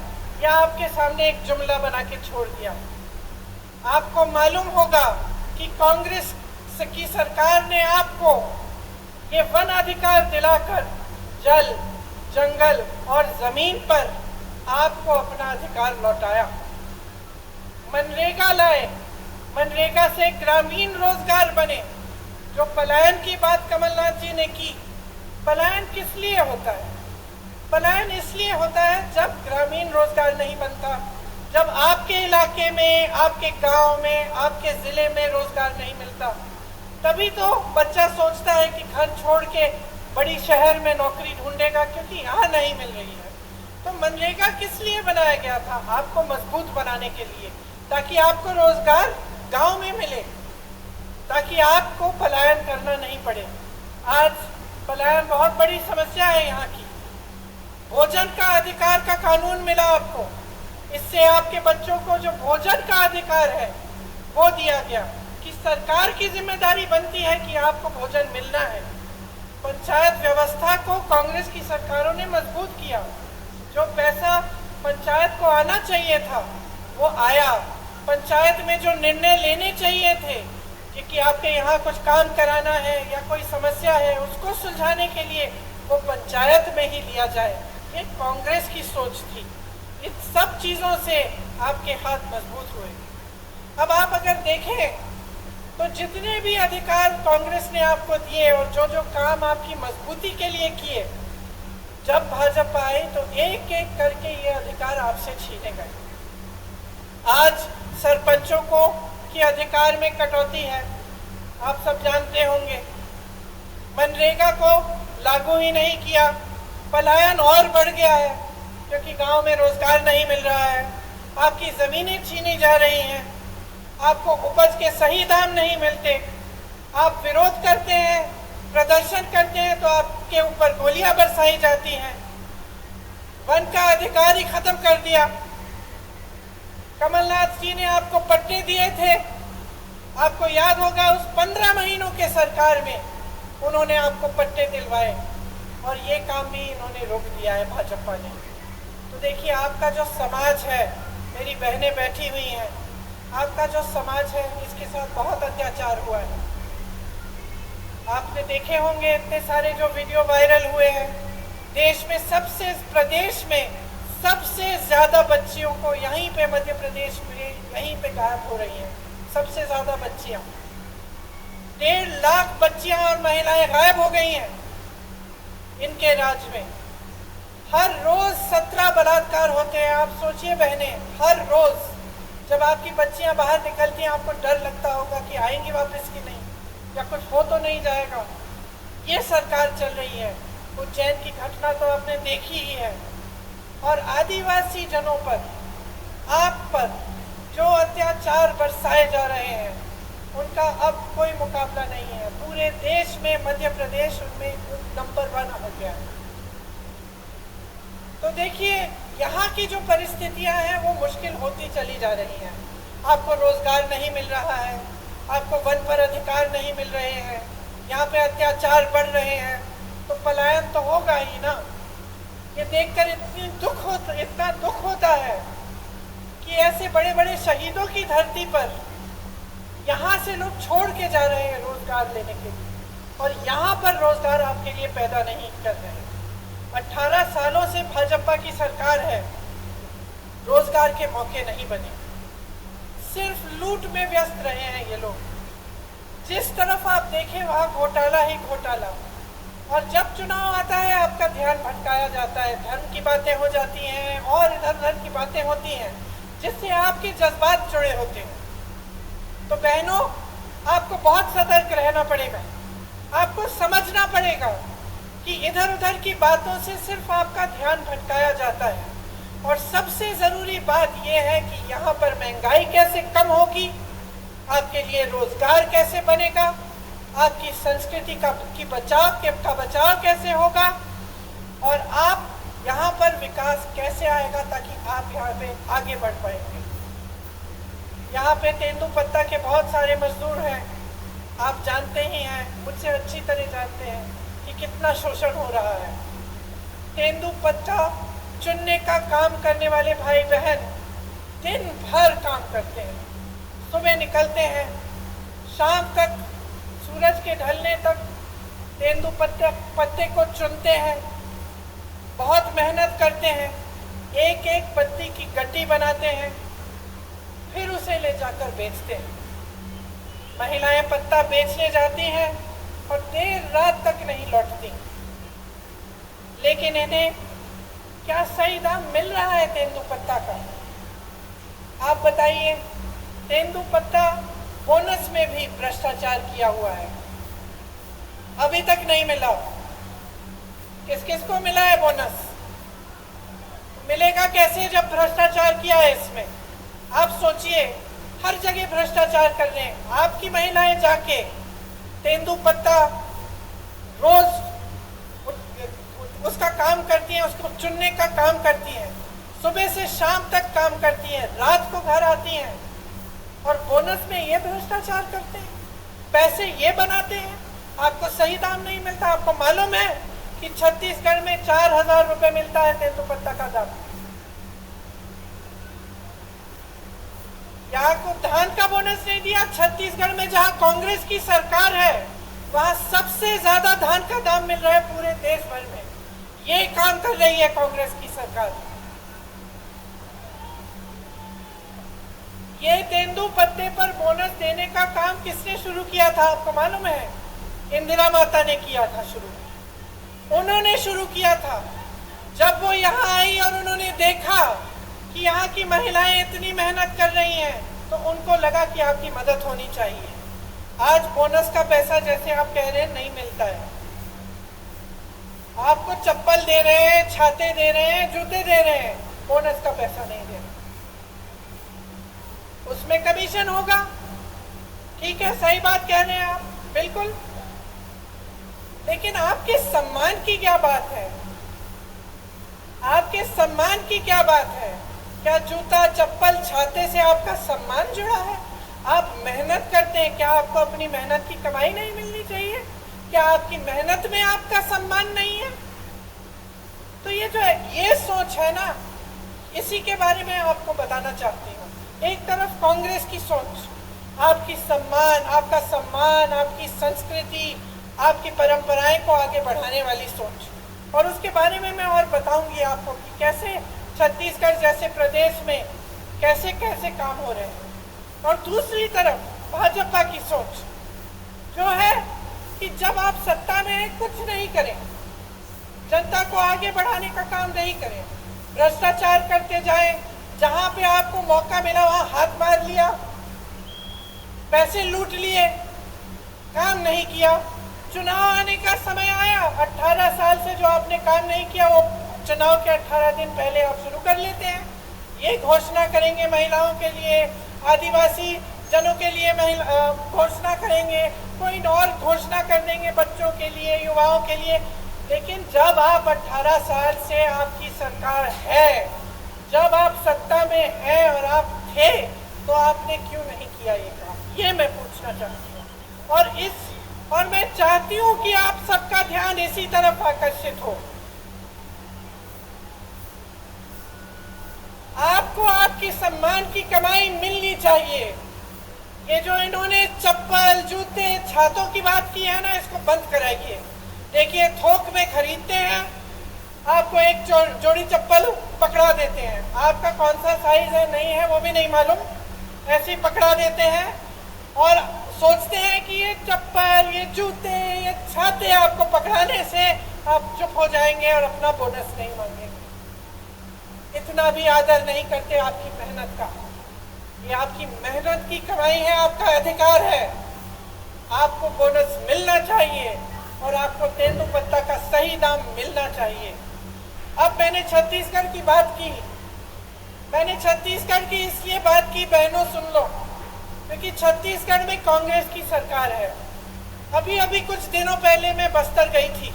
या आपके सामने एक जुमला बना के छोड़ दिया? आपको मालूम होगा कि कांग्रेस की सरकार ने आपको ये वन अधिकार दिलाकर जल, जंगल और जमीन पर आपको अपना अधिकार लौटाया। मनरेगा लाए, मनरेगा से ग्रामीण रोजगार बने। जो पलायन की बात कमलनाथ जी ने की, पलायन किस लिए होता है? पलायन इसलिए होता है जब ग्रामीण रोजगार नहीं बनता, जब आपके इलाके में, आपके गांव में, आपके जिले में रोजगार नहीं मिलता, तभी तो बच्चा सोचता है कि घर छोड़ के बड़ी शहर में नौकरी ढूंढेगा, क्योंकि यहाँ नहीं मिल रही है। तो मनरेगा किस लिए बनाया गया था? आपको मजबूत बनाने के लिए, ताकि आपको रोजगार गांव में मिले, ताकि आपको पलायन करना नहीं पड़े। आज पलायन बहुत बड़ी समस्या है यहाँ की। भोजन का अधिकार का कानून मिला आपको, इससे आपके बच्चों को जो भोजन का अधिकार है वो दिया गया कि सरकार की जिम्मेदारी बनती है कि आपको भोजन मिलना है। पंचायत व्यवस्था को कांग्रेस की सरकारों ने मजबूत किया। जो पैसा पंचायत को आना चाहिए था वो आया। पंचायत में जो निर्णय लेने चाहिए थे कि आपके यहाँ कुछ काम कराना है या कोई समस्या है, उसको सुलझाने के लिए वो पंचायत में ही लिया जाए, ये कांग्रेस की सोच थी। इन सब चीजों से आपके हाथ मजबूत हुए। अब आप अगर देखें तो जितने भी अधिकार कांग्रेस ने आपको दिए और जो जो काम आपकी मजबूती के लिए किए, जब भाजपा आई तो एक एक करके ये अधिकार आपसे छीने गए। आज सरपंचों को के अधिकार में कटौती है, आप सब जानते होंगे। मनरेगा को लागू ही नहीं किया, पलायन और बढ़ गया है क्योंकि गांव में रोजगार नहीं मिल रहा है। आपकी जमीनें छीनी जा रही हैं, आपको उपज के सही दाम नहीं मिलते। आप विरोध करते हैं, प्रदर्शन करते हैं तो आपके ऊपर गोलियां बरसाई जाती हैं। वन का अधिकार ही खत्म कर दिया। कमलनाथ जी ने आपको पट्टे दिए थे, आपको याद होगा उस 15 महीनों के सरकार में उन्होंने आपको पट्टे दिलवाए और ये काम भी इन्होंने रोक दिया है भाजपा ने। तो देखिए आपका जो समाज है, मेरी बहनें बैठी हुई हैं, आपका जो समाज है इसके साथ बहुत अत्याचार हुआ है। आपने देखे होंगे इतने सारे जो वीडियो वायरल हुए हैं। देश में प्रदेश में सबसे ज्यादा बच्चियों को यहीं पे मध्य प्रदेश में यहीं पे गायब हो रही हैं। सबसे ज्यादा बच्चियां, 1.5 लाख बच्चियां और महिलाएं गायब हो गई हैं इनके राज्य में। हर रोज 17 बलात्कार होते हैं। आप सोचिए बहनें, हर रोज जब आपकी बच्चियां बाहर निकलती हैं आपको डर लगता होगा कि आएंगी वापस कि नहीं, या कुछ हो तो नहीं जाएगा। ये सरकार चल रही है। उज्जैन की घटना तो आपने देखी ही है। और आदिवासी जनों पर, आप पर जो अत्याचार बरसाए जा रहे हैं उनका अब कोई मुकाबला नहीं है। पूरे देश में मध्य प्रदेश उनमें नंबर 1 हो गया है। तो देखिए यहाँ की जो परिस्थितियां हैं वो मुश्किल होती चली जा रही हैं। आपको रोजगार नहीं मिल रहा है, आपको वन पर अधिकार नहीं मिल रहे हैं, यहाँ पे अत्याचार बढ़ रहे हैं, तो पलायन तो होगा ही ना। ये देखकर इतना दुख होता है कि ऐसे बड़े बड़े शहीदों की धरती पर यहाँ से लोग छोड़ के जा रहे हैं रोजगार लेने के लिए, और यहाँ पर रोजगार आपके लिए पैदा नहीं कर रहे हैं। 18 सालों से भाजपा की सरकार है, रोजगार के मौके नहीं बने, सिर्फ लूट में व्यस्त रहे हैं ये लोग। जिस तरफ आप देखें वहाँ घोटाला ही घोटाला। और जब चुनाव आता है आपका ध्यान भटकाया जाता है, धर्म की बातें हो जाती हैं और इधर उधर की बातें होती हैं जिससे आपके जज्बात जुड़े होते हैं। तो बहनों, आपको बहुत सतर्क रहना पड़ेगा। आपको समझना पड़ेगा कि इधर उधर की बातों से सिर्फ आपका ध्यान भटकाया जाता है। और सबसे जरूरी बात यह है कि यहाँ पर महंगाई कैसे कम होगी, आपके लिए रोजगार कैसे बनेगा, आपकी संस्कृति का बचाव कैसे होगा, और आप यहाँ पर विकास कैसे आएगा ताकि आप यहाँ पे आगे बढ़ पाएंगे। यहाँ पे तेंदुपत्ता के बहुत सारे मजदूर हैं, आप जानते ही हैं, मुझसे अच्छी तरह जानते हैं कि कितना शोषण हो रहा है। तेंदुपत्ता चुनने का काम करने वाले भाई बहन दिन भर काम करते हैं, सुबह निकलते हैं, शाम तक सूरज के ढलने तक पत्ते को चुनते हैं, बहुत मेहनत करते हैं, एक एक पत्ती की गड्डी बनाते हैं, फिर उसे ले जाकर बेचते हैं। महिलाएं पत्ता बेचने जाती हैं और देर रात तक नहीं लौटती। लेकिन इन्हें क्या सही दाम मिल रहा है तेंदुपत्ता का? आप बताइए। तेंदुपत्ता बोनस में भी भ्रष्टाचार किया हुआ है, अभी तक नहीं मिला। किस किस को मिला है बोनस? मिलेगा कैसे जब भ्रष्टाचार किया है इसमें? आप सोचिए, हर जगह भ्रष्टाचार कर रहे हैं। आपकी महिलाएं जाके तेंदुपत्ता रोज उसका काम करती हैं, उसको चुनने का काम करती हैं, सुबह से शाम तक काम करती हैं, रात को घर आती हैं और बोनस में ये भ्रष्टाचार करते हैं, पैसे ये बनाते हैं। आपको सही दाम नहीं मिलता। आपको मालूम है कि छत्तीसगढ़ में 4,000 रुपए मिलता है तेंदुपत्ता का दाम। यहाँ को धान का बोनस नहीं दिया। छत्तीसगढ़ में जहाँ कांग्रेस की सरकार है वहाँ सबसे ज्यादा धान का दाम मिल रहा है पूरे देश भर में। ये काम कर रही है कांग्रेस की सरकार। ये तेंदुपत्ते पर बोनस देने का काम किसने शुरू किया था आपको मालूम है? इंदिरा माता ने किया था शुरू। उन्होंने शुरू किया था। जब वो यहाँ आई और उन्होंने देखा कि यहाँ की महिलाएं इतनी मेहनत कर रही हैं, तो उनको लगा कि आपकी मदद होनी चाहिए। आज बोनस का पैसा जैसे आप कह रहे हैं नहीं मिलता है। आपको चप्पल दे रहे हैं, छाते दे रहे हैं, जूते दे रहे हैं, बोनस का पैसा नहीं दे रहे। उसमें कमीशन होगा। ठीक है, सही बात कह रहे हैं आप, बिल्कुल। लेकिन आपके सम्मान की क्या बात है? आपके सम्मान की क्या बात है? क्या जूता, चप्पल, छाते से आपका सम्मान जुड़ा है? आप मेहनत करते हैं, क्या आपको अपनी मेहनत की कमाई नहीं मिलनी चाहिए? क्या आपकी मेहनत में आपका सम्मान नहीं है? तो ये जो है, ये सोच है ना, इसी के बारे में आपको बताना चाहती हूँ। एक तरफ कांग्रेस की सोच, आपकी सम्मान, आपका सम्मान, आपकी संस्कृति, आपकी परंपराएं को आगे बढ़ाने वाली सोच, और उसके बारे में मैं और बताऊंगी आपको कि कैसे छत्तीसगढ़ जैसे प्रदेश में कैसे कैसे काम हो रहे हैं। और दूसरी तरफ भाजपा की सोच जो है कि जब आप सत्ता में कुछ नहीं करें, जनता को आगे बढ़ाने का काम नहीं करें, भ्रष्टाचार करते जाएं, जहां पे आपको मौका मिला वहां हाथ मार लिया, पैसे लूट लिए, काम नहीं किया। चुनाव आने का समय आया, 18 साल से जो आपने काम नहीं किया वो चुनाव के 18 दिन पहले आप शुरू कर लेते हैं। ये घोषणा करेंगे महिलाओं के लिए, आदिवासी जनों के लिए घोषणा करेंगे, कोई और घोषणा कर देंगे बच्चों के लिए, युवाओं के लिए। लेकिन जब आप 18 साल से आपकी सरकार है, जब आप सत्ता में हैं और आप थे, तो आपने क्यों नहीं किया ये काम? ये मैं पूछना चाहती हूँ। और मैं चाहती हूँ कि आप सबका ध्यान इसी तरफ आकर्षित हो। आपको आपकी सम्मान की कमाई मिलनी चाहिए। ये जो इन्होंने चप्पल, जूते, छातों की बात की है ना, इसको बंद कराइए। देखिए, थोक में खरीदते हैं, आपको एक जोड़ी चप्पल पकड़ा देते हैं, आपका कौन सा साइज है नहीं है वो भी नहीं मालूम, ऐसे ही पकड़ा देते हैं और सोचते हैं कि ये चप्पल, ये जूते, ये छाते आपको पकड़ाने से आप चुप हो जाएंगे और अपना बोनस नहीं मांगेंगे। इतना भी आदर नहीं करते आपकी मेहनत का। ये आपकी मेहनत की कमाई है, आपका अधिकार है। आपको बोनस मिलना चाहिए और आपको तेंदुपत्ता का सही दाम मिलना चाहिए। अब मैंने छत्तीसगढ़ की बात की, मैंने छत्तीसगढ़ की इसलिए बात की, बहनों सुन लो, क्योंकि छत्तीसगढ़ में कांग्रेस की सरकार है। अभी अभी कुछ दिनों पहले मैं बस्तर गई थी,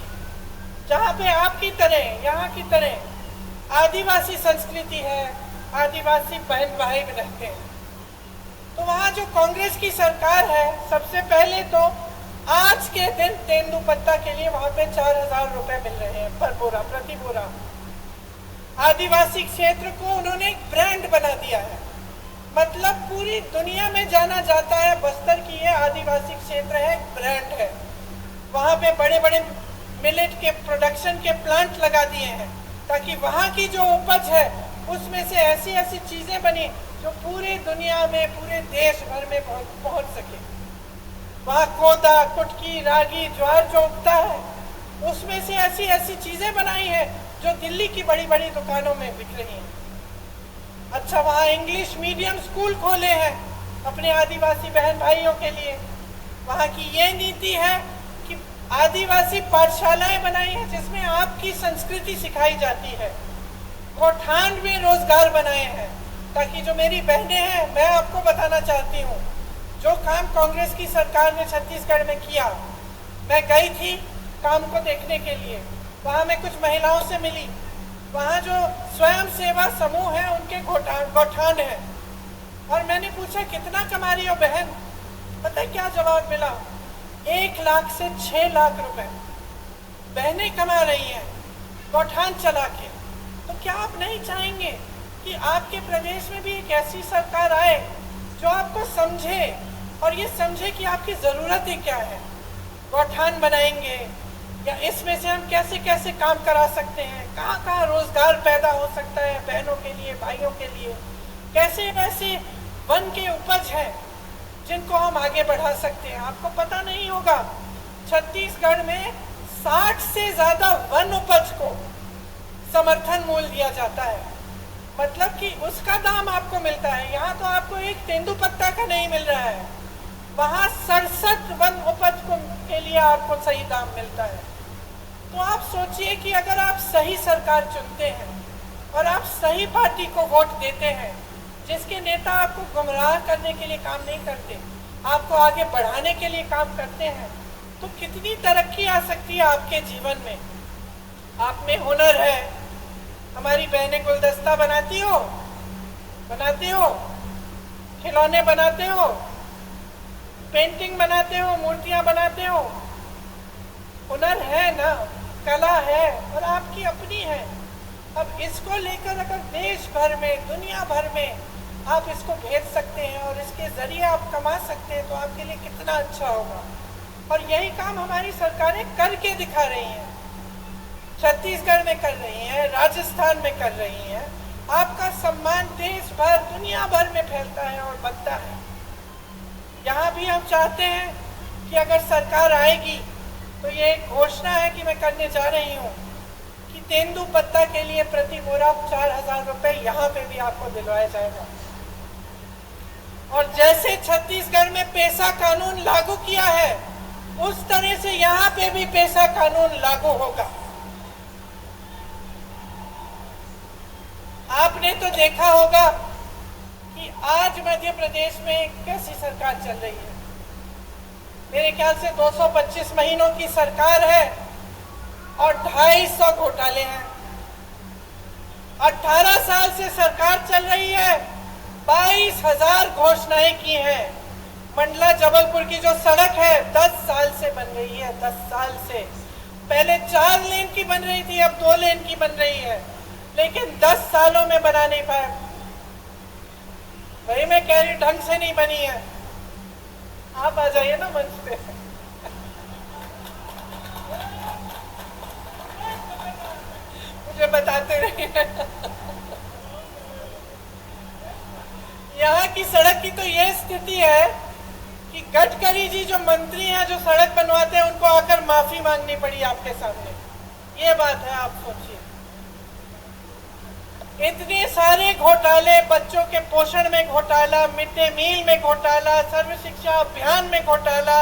जहाँ पे आपकी तरह, यहाँ की तरह आदिवासी संस्कृति है, आदिवासी बहन भाई रहते हैं। तो वहाँ जो कांग्रेस की सरकार है, सबसे पहले तो आज के दिन तेंदुपत्ता के लिए वहाँ पे 4,000 रुपए मिल रहे हैं पर बोरा, प्रति बोरा। आदिवासी क्षेत्र को उन्होंने एक ब्रांड बना दिया है, मतलब पूरी दुनिया में जाना जाता है बस्तर की ये आदिवासी क्षेत्र है, एक ब्रांड है। वहाँ पे बड़े बड़े मिलेट के प्रोडक्शन के प्लांट लगा दिए हैं, ताकि वहाँ की जो उपज है उसमें से ऐसी ऐसी चीज़ें बनी जो पूरी दुनिया में, पूरे देश भर में पहुँच सके। वहाँ कोदा, कुटकी, रागी, ज्वार जो उगता है उसमें से ऐसी ऐसी चीज़ें बनाई हैं जो दिल्ली की बड़ी बड़ी दुकानों में बिक रही हैं। अच्छा, वहाँ इंग्लिश मीडियम स्कूल खोले हैं अपने आदिवासी बहन भाइयों के लिए। वहाँ की ये नीति है कि आदिवासी पाठशालाएं बनाई हैं जिसमें आपकी संस्कृति सिखाई जाती है। गौठान में रोजगार बनाए हैं, ताकि जो मेरी बहनें हैं, मैं आपको बताना चाहती हूँ, जो काम कांग्रेस की सरकार ने छत्तीसगढ़ में किया, मैं गई थी काम को देखने के लिए। वहाँ मैं कुछ महिलाओं से मिली। वहाँ जो स्वयं सेवा समूह है उनके गौठान है, और मैंने पूछा कितना कमा रही हो बहन? पता है क्या जवाब मिला? 1 लाख से 6 लाख रुपए बहनें कमा रही हैं गौठान चला के। तो क्या आप नहीं चाहेंगे कि आपके प्रदेश में भी एक ऐसी सरकार आए जो आपको समझे और ये समझे कि आपकी ज़रूरतें क्या है? गौठान बनाएंगे या इसमें से हम कैसे कैसे काम करा सकते हैं, कहाँ कहाँ रोजगार पैदा हो सकता है बहनों के लिए, भाइयों के लिए, कैसे ऐसे वन के उपज हैं जिनको हम आगे बढ़ा सकते हैं। आपको पता नहीं होगा, छत्तीसगढ़ में 60 से ज़्यादा वन उपज को समर्थन मूल्य दिया जाता है, मतलब कि उसका दाम आपको मिलता है। यहाँ तो आपको एक तेंदुपत्ता का नहीं मिल रहा है, वहाँ 67 वन उपज के लिए आपको सही दाम मिलता है। तो आप सोचिए कि अगर आप सही सरकार चुनते हैं और आप सही पार्टी को वोट देते हैं, जिसके नेता आपको गुमराह करने के लिए काम नहीं करते, आपको आगे बढ़ाने के लिए काम करते हैं, तो कितनी तरक्की आ सकती है आपके जीवन में। आप में हुनर है, हमारी बहनें गुलदस्ता बनाती हो, खिलौने बनाते हो, पेंटिंग बनाते हो, मूर्तियां बनाते हो। हुनर है ना, कला है और आपकी अपनी है। अब इसको लेकर अगर देश भर में, दुनिया भर में आप इसको भेज सकते हैं और इसके जरिए आप कमा सकते हैं, तो आपके लिए कितना अच्छा होगा। और यही काम हमारी सरकारें करके दिखा रही हैं। छत्तीसगढ़ में कर रही हैं, राजस्थान में कर रही हैं। आपका सम्मान देश भर, दुनिया भर में फैलता है और बनता है। यहाँ भी हम चाहते हैं कि अगर सरकार आएगी तो ये एक घोषणा है कि मैं करने जा रही हूँ कि तेंदुपत्ता के लिए प्रति बोरा 4000 रुपये यहाँ पे भी आपको दिलवाया जाएगा। और जैसे छत्तीसगढ़ में पेशा कानून लागू किया है, उस तरह से यहाँ पे भी पेशा कानून लागू होगा। आपने तो देखा होगा कि आज मध्य प्रदेश में कैसी सरकार चल रही है। मेरे ख्याल से 225 महीनों की सरकार है और 250 घोटाले हैं। 18 साल से सरकार चल रही है, 22,000 घोषणाएं की हैं। मंडला जबलपुर की जो सड़क है 10 साल से बन रही है, 10 साल से। पहले 4 लेन की बन रही थी, अब 2 लेन की बन रही है, लेकिन 10 सालों में बना नहीं पाया। भाई मैं कह रही ढंग से नहीं बनी है। आप आ जाइए ना मंच पे। मुझे बताते रहिए। यहाँ की सड़क की तो ये स्थिति है कि गडकरी जी जो मंत्री हैं, जो सड़क बनवाते हैं, उनको आकर माफी मांगनी पड़ी आपके सामने। ये बात है, आप सोचिए। इतने सारे घोटाले, बच्चों के पोषण में घोटाला, मिड डे मील में घोटाला, सर्व शिक्षा अभियान में घोटाला,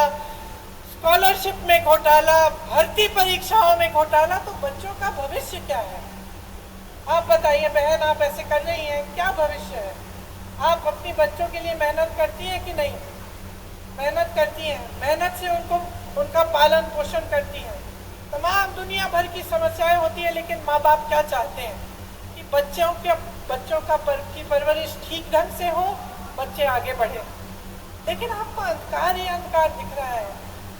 स्कॉलरशिप में घोटाला, भर्ती परीक्षाओं में घोटाला। तो बच्चों का भविष्य क्या है? आप बताइए बहन, आप ऐसे कर रही हैं, क्या भविष्य है? आप अपनी बच्चों के लिए मेहनत करती हैं कि नहीं? मेहनत करती हैं, मेहनत से उनका पालन पोषण करती हैं। तमाम दुनिया भर की समस्याएं होती है, लेकिन माँ बाप क्या चाहते हैं कि बच्चों की परवरिश ठीक ढंग से हो, बच्चे आगे बढ़े। लेकिन आपको अंधकार ही अंधकार दिख रहा है।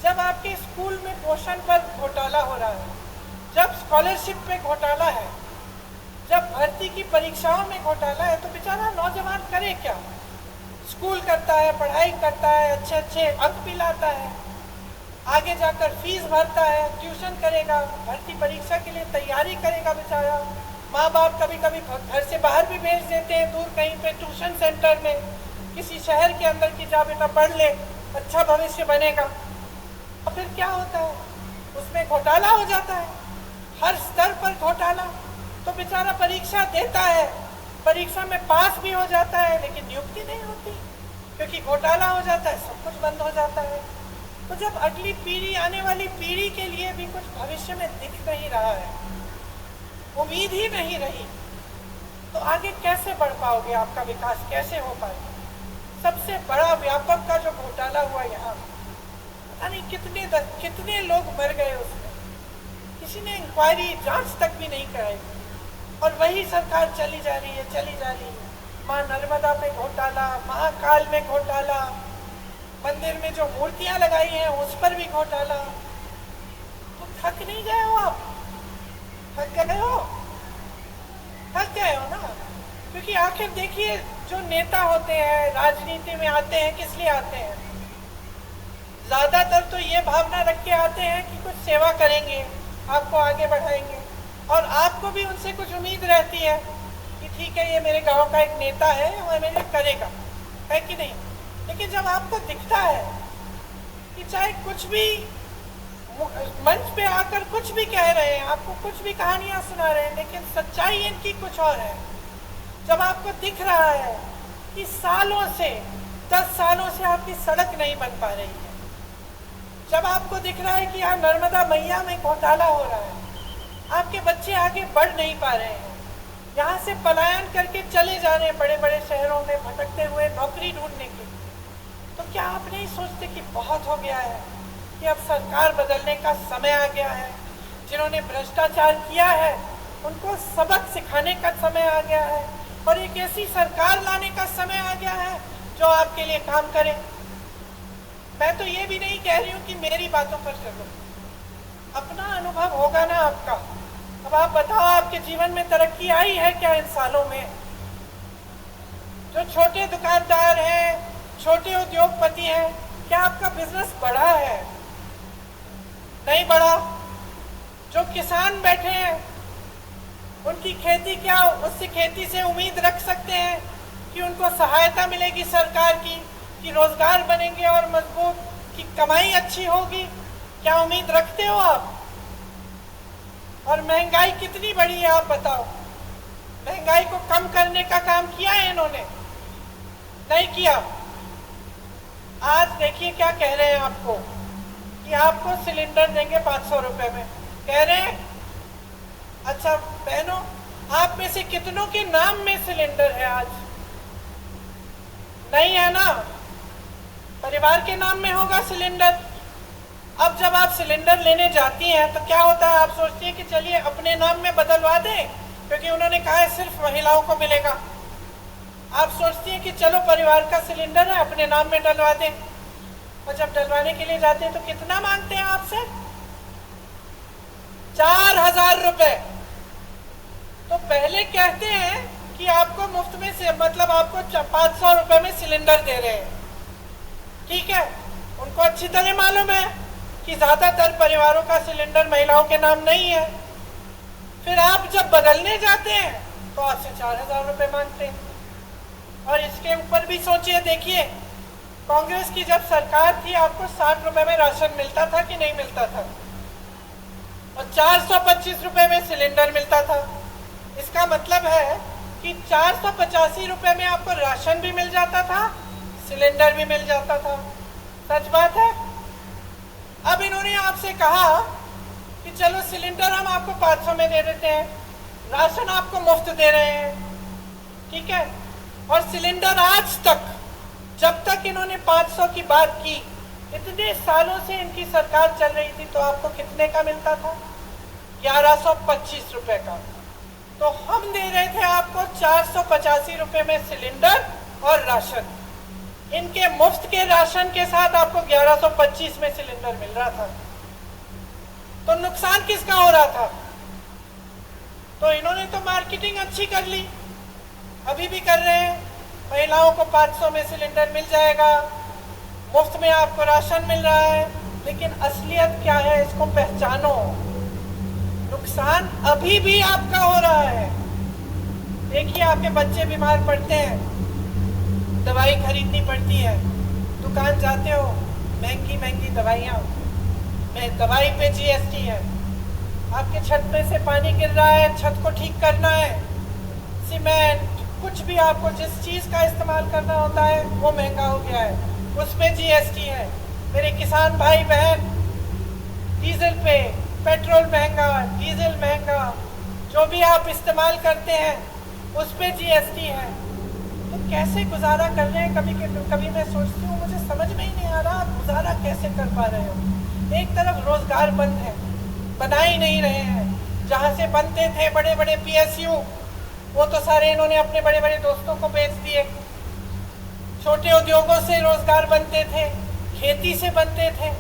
जब आपके स्कूल में पोषण पर घोटाला हो रहा है, जब स्कॉलरशिप पे घोटाला है, जब भर्ती की परीक्षाओं में घोटाला है, तो बेचारा नौजवान करे क्या? स्कूल करता है, पढ़ाई करता है, अच्छे अच्छे अंक भी लाता है, आगे जाकर फीस भरता है, ट्यूशन करेगा, भर्ती परीक्षा के लिए तैयारी करेगा बेचारा। माँ बाप कभी कभी घर से बाहर भी भेज देते हैं, दूर कहीं पे ट्यूशन सेंटर में, किसी शहर के अंदर कि जा बेटा पढ़ ले, अच्छा भविष्य बनेगा। और फिर क्या होता है, उसमें घोटाला हो जाता है, हर स्तर पर घोटाला। तो बेचारा परीक्षा देता है, परीक्षा में पास भी हो जाता है, लेकिन नियुक्ति नहीं होती क्योंकि घोटाला हो जाता है, सब कुछ बंद हो जाता है। तो जब अगली पीढ़ी, आने वाली पीढ़ी के लिए भी कुछ भविष्य में दिख नहीं रहा है, उम्मीद ही नहीं रही, तो आगे कैसे बढ़ पाओगे, आपका विकास कैसे हो पाएगा? सबसे बड़ा व्यापक का जो घोटाला हुआ यहाँ, पता नहीं कितने लोग मर गए उसमें, किसी ने इंक्वायरी, जांच तक भी नहीं कराई, और वही सरकार चली जा रही है। माँ नर्मदा में घोटाला, महाकाल में घोटाला, मंदिर में जो मूर्तियां लगाई हैं उस पर भी घोटाला। तो थक नहीं गए हो आप? थक गए हो ना? क्योंकि आखिर देखिए, जो नेता होते हैं, राजनीति में आते हैं, किस लिए आते हैं? ज्यादातर तो ये भावना रख के आते हैं कि कुछ सेवा करेंगे, आपको आगे बढ़ाएंगे, और आपको भी उनसे कुछ उम्मीद रहती है कि ठीक है, ये मेरे गांव का एक नेता है, वो मेरे लिए करेगा, है कि नहीं? लेकिन जब आपको दिखता है कि चाहे कुछ भी मंच पे आकर कुछ भी कह रहे हैं, आपको कुछ भी कहानियां सुना रहे हैं, लेकिन सच्चाई इनकी कुछ और है। जब आपको दिख रहा है कि सालों से, 10 सालों से आपकी सड़क नहीं बन पा रही है, जब आपको दिख रहा है कि यहाँ नर्मदा मैया में घोटाला हो रहा है, आपके बच्चे आगे बढ़ नहीं पा रहे हैं, यहाँ से पलायन करके चले जा रहे हैं बड़े बड़े शहरों में भटकते हुए नौकरी ढूंढने के, तो क्या आप नहीं सोचते कि बहुत हो गया है, कि अब सरकार बदलने का समय आ गया है? जिन्होंने भ्रष्टाचार किया है उनको सबक सिखाने का समय आ गया है, और एक ऐसी सरकार लाने का समय आ गया है जो आपके लिए काम करे। मैं तो ये भी नहीं कह रही हूँ कि मेरी बातों पर चलो, अपना अनुभव होगा ना आपका। अब आप बताओ, आपके जीवन में तरक्की आई है क्या इन सालों में? जो छोटे दुकानदार हैं, छोटे उद्योगपति हैं, क्या आपका बिजनेस बढ़ा है? नहीं बढ़ा। जो किसान बैठे हैं, उनकी खेती, क्या उससे खेती से उम्मीद रख सकते हैं कि उनको सहायता मिलेगी सरकार की, कि रोजगार बनेंगे और मजबूत, कि कमाई अच्छी होगी? क्या उम्मीद रखते हो आप? और महंगाई कितनी बढ़ी है आप बताओ? महंगाई को कम करने का काम किया है इन्होंने? नहीं किया। आज देखिए क्या कह रहे हैं आपको, कि आपको सिलेंडर देंगे 500 रुपए में, कह रहे हैं। अच्छा बहनों, आप में से कितनों के नाम में सिलेंडर है आज? नहीं है ना? परिवार के नाम में होगा सिलेंडर। अब जब आप सिलेंडर लेने जाती हैं तो क्या होता है, आप सोचती हैं कि चलिए अपने नाम में बदलवा दें, क्योंकि उन्होंने कहा है सिर्फ महिलाओं को मिलेगा। आप सोचती हैं कि चलो परिवार का सिलेंडर है, अपने नाम में डलवा दें, और जब डलवाने के लिए जाते हैं तो कितना मांगते हैं आपसे? 4000 रुपए। तो पहले कहते हैं कि आपको मुफ्त में से, मतलब आपको 500 रुपए में सिलेंडर दे रहे हैं, ठीक है। उनको अच्छी तरह मालूम है कि ज्यादातर परिवारों का सिलेंडर महिलाओं के नाम नहीं है। फिर आप जब बदलने जाते हैं तो आपसे 4000 रुपए मांगते हैं। और इसके ऊपर भी सोचिए, देखिए कांग्रेस की जब सरकार थी, आपको 60 रुपए में राशन मिलता था कि नहीं मिलता था? और 425 रुपए में सिलेंडर मिलता था। इसका मतलब है कि 485 रुपए में आपको राशन भी मिल जाता था, सिलेंडर भी मिल जाता था। सच बात है। अब इन्होंने आपसे कहा कि चलो सिलेंडर हम आपको 500 में दे देते हैं, राशन आपको मुफ्त दे रहे हैं, ठीक है। और सिलेंडर आज तक, जब तक इन्होंने 500 की बात की, इतने सालों से इनकी सरकार चल रही थी, तो आपको कितने का मिलता था? 1125 रुपए का। तो हम दे रहे थे आपको 485 रुपए में सिलेंडर और राशन। इनके मुफ्त के राशन के साथ आपको 1125 में सिलेंडर मिल रहा था। तो नुकसान किसका हो रहा था? तो इन्होंने तो मार्केटिंग अच्छी कर ली, अभी भी कर रहे हैं। महिलाओं को 500 में सिलेंडर मिल जाएगा, मुफ्त में आपको राशन मिल रहा है, लेकिन असलियत क्या है इसको पहचानो। नुकसान अभी भी आपका हो रहा है। देखिए, आपके बच्चे बीमार पड़ते हैं, दवाई खरीदनी पड़ती है, दुकान जाते हो, महंगी महंगी दवाइयाँ, दवाई पे जीएसटी है। आपके छत पे से पानी गिर रहा है, छत को ठीक करना है, सीमेंट, कुछ भी आपको जिस चीज़ का इस्तेमाल करना होता है वो महंगा हो गया है, उस पे जीएसटी है। मेरे किसान भाई बहन, डीजल पे, पेट्रोल महंगा, डीजल महंगा, जो भी आप इस्तेमाल करते हैं उस पे जीएसटी है। तो कैसे गुजारा कर रहे हैं? कभी मैं सोचती हूँ, मुझे समझ में ही नहीं आ रहा आप गुजारा कैसे कर पा रहे हो। एक तरफ रोजगार बंद है, बना ही नहीं रहे हैं। जहाँ से बनते थे बड़े बड़े पीएसयू, वो तो सारे इन्होंने अपने बड़े बड़े दोस्तों को बेच दिए। छोटे उद्योगों से रोजगार बनते थे, खेती से बनते थे,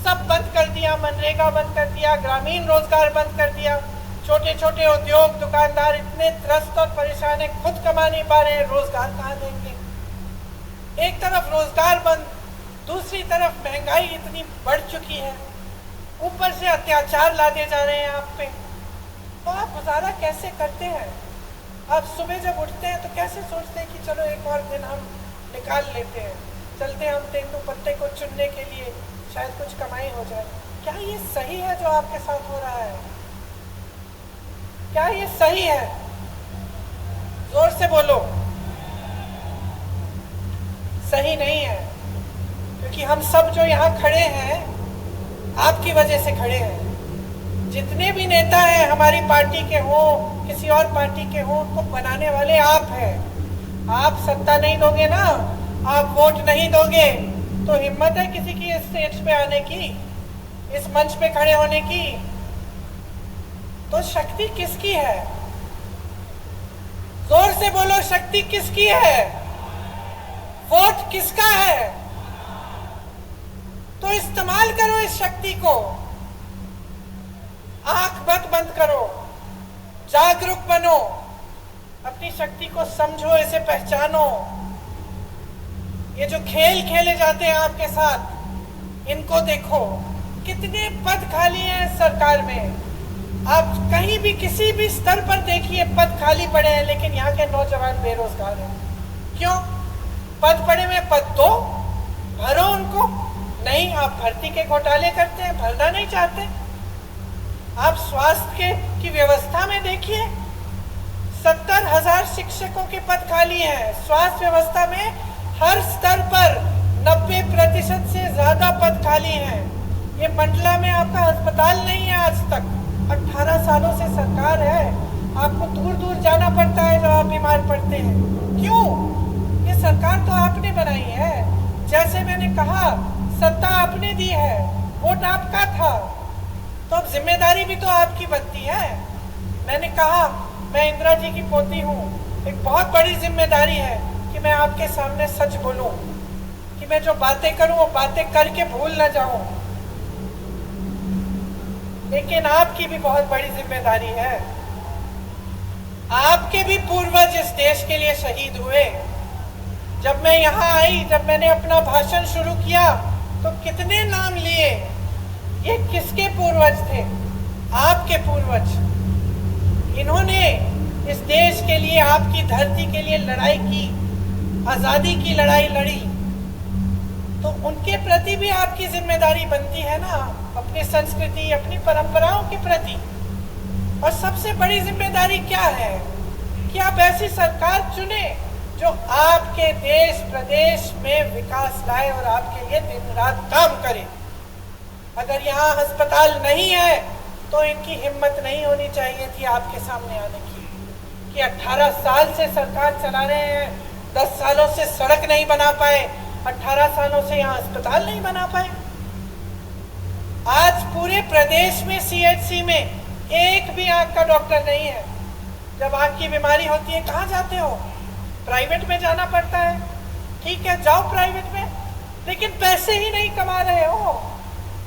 सब बंद कर दिया। मनरेगा बंद कर दिया, ग्रामीण रोजगार बंद कर दिया। छोटे छोटे उद्योग, दुकानदार इतने त्रस्त और परेशान है, खुद कमा नहीं पा रहे हैं, रोजगार कहाँ देंगे? एक तरफ रोजगार बंद, दूसरी तरफ महंगाई इतनी बढ़ चुकी है, ऊपर से अत्याचार लादे जा रहे हैं आप पे। तो आप गुजारा कैसे करते हैं? आप सुबह जब उठते हैं तो कैसे सोचते हैं कि चलो एक और दिन हम निकाल लेते हैं, चलते हैं हम तेंदू पत्ते को चुनने के लिए, शायद कुछ कमाई हो जाए। क्या ये सही है जो आपके साथ हो रहा है? क्या ये सही है? जोर से बोलो। सही नहीं है, क्योंकि हम सब जो यहाँ खड़े हैं आपकी वजह से खड़े हैं। जितने भी नेता हैं, हमारी पार्टी के हो, किसी और पार्टी के हो, उनको बनाने वाले आप हैं। आप सत्ता नहीं दोगे ना, आप वोट नहीं दोगे, तो हिम्मत है किसी की इस स्टेज पे आने की, इस मंच पे खड़े होने की? तो शक्ति किसकी है? जोर से बोलो, शक्ति किसकी है? वोट किसका है? तो इस्तेमाल करो इस शक्ति को। आंख मत बंद करो, जागरूक बनो, अपनी शक्ति को समझो, इसे पहचानो। ये जो खेल खेले जाते हैं आपके साथ, इनको देखो, कितने पद खाली हैं सरकार में। आप कहीं भी किसी भी स्तर पर देखिए, पद खाली पड़े हैं, लेकिन यहाँ के नौजवान बेरोजगार हैं। क्यों? पद पड़े में पद दो, भरो उनको। नहीं, आप भर्ती के घोटाले करते हैं, भरना नहीं चाहते। आप स्वास्थ्य की व्यवस्था में देखिए, 70,000 शिक्षकों के पद खाली हैं। स्वास्थ्य व्यवस्था में हर स्तर पर 90% से ज्यादा पद खाली हैं। ये मंडला में आपका अस्पताल नहीं है आज तक। 18 सालों से सरकार है, आपको दूर दूर जाना पड़ता है जब आप बीमार पड़ते हैं। क्यों? ये सरकार तो आपने बनाई है। जैसे मैंने कहा, सत्ता आपने दी है, वोट आपका था, तो अब जिम्मेदारी भी तो आपकी बनती है। मैंने कहा, मैं इंदिरा जी की पोती हूँ, एक बहुत बड़ी जिम्मेदारी है कि मैं आपके सामने सच बोलूं, कि मैं जो बातें करूं वो बातें करके भूल ना जाऊं। लेकिन आपकी भी बहुत बड़ी जिम्मेदारी है। आपके भी पूर्वज इस देश के लिए शहीद हुए। जब मैं यहाँ आई, जब मैंने अपना भाषण शुरू किया, तो कितने नाम लिए? ये किसके पूर्वज थे? आपके पूर्वज। इन्होंने इस देश के लिए, आपकी धरती के लिए लड़ाई की, आजादी की लड़ाई लड़ी। तो उनके प्रति भी आपकी जिम्मेदारी बनती है ना, अपनी संस्कृति, अपनी परंपराओं के प्रति। और सबसे बड़ी जिम्मेदारी क्या है? कि आप ऐसी सरकार चुने जो आपके देश प्रदेश में विकास लाए और आपके लिए दिन रात काम करे। अगर यहाँ अस्पताल नहीं है तो इनकी हिम्मत नहीं होनी चाहिए थी आपके सामने आने की, कि 18 साल से सरकार चला रहे हैं, 10 सालों से सड़क नहीं बना पाए, 18 सालों से यहाँ अस्पताल नहीं बना पाए। आज पूरे प्रदेश में सीएचसी में एक भी आंख का डॉक्टर नहीं है। जब आंख की बीमारी होती है कहाँ जाते हो? प्राइवेट में जाना पड़ता है। ठीक है, जाओ प्राइवेट में, लेकिन पैसे ही नहीं कमा रहे हो,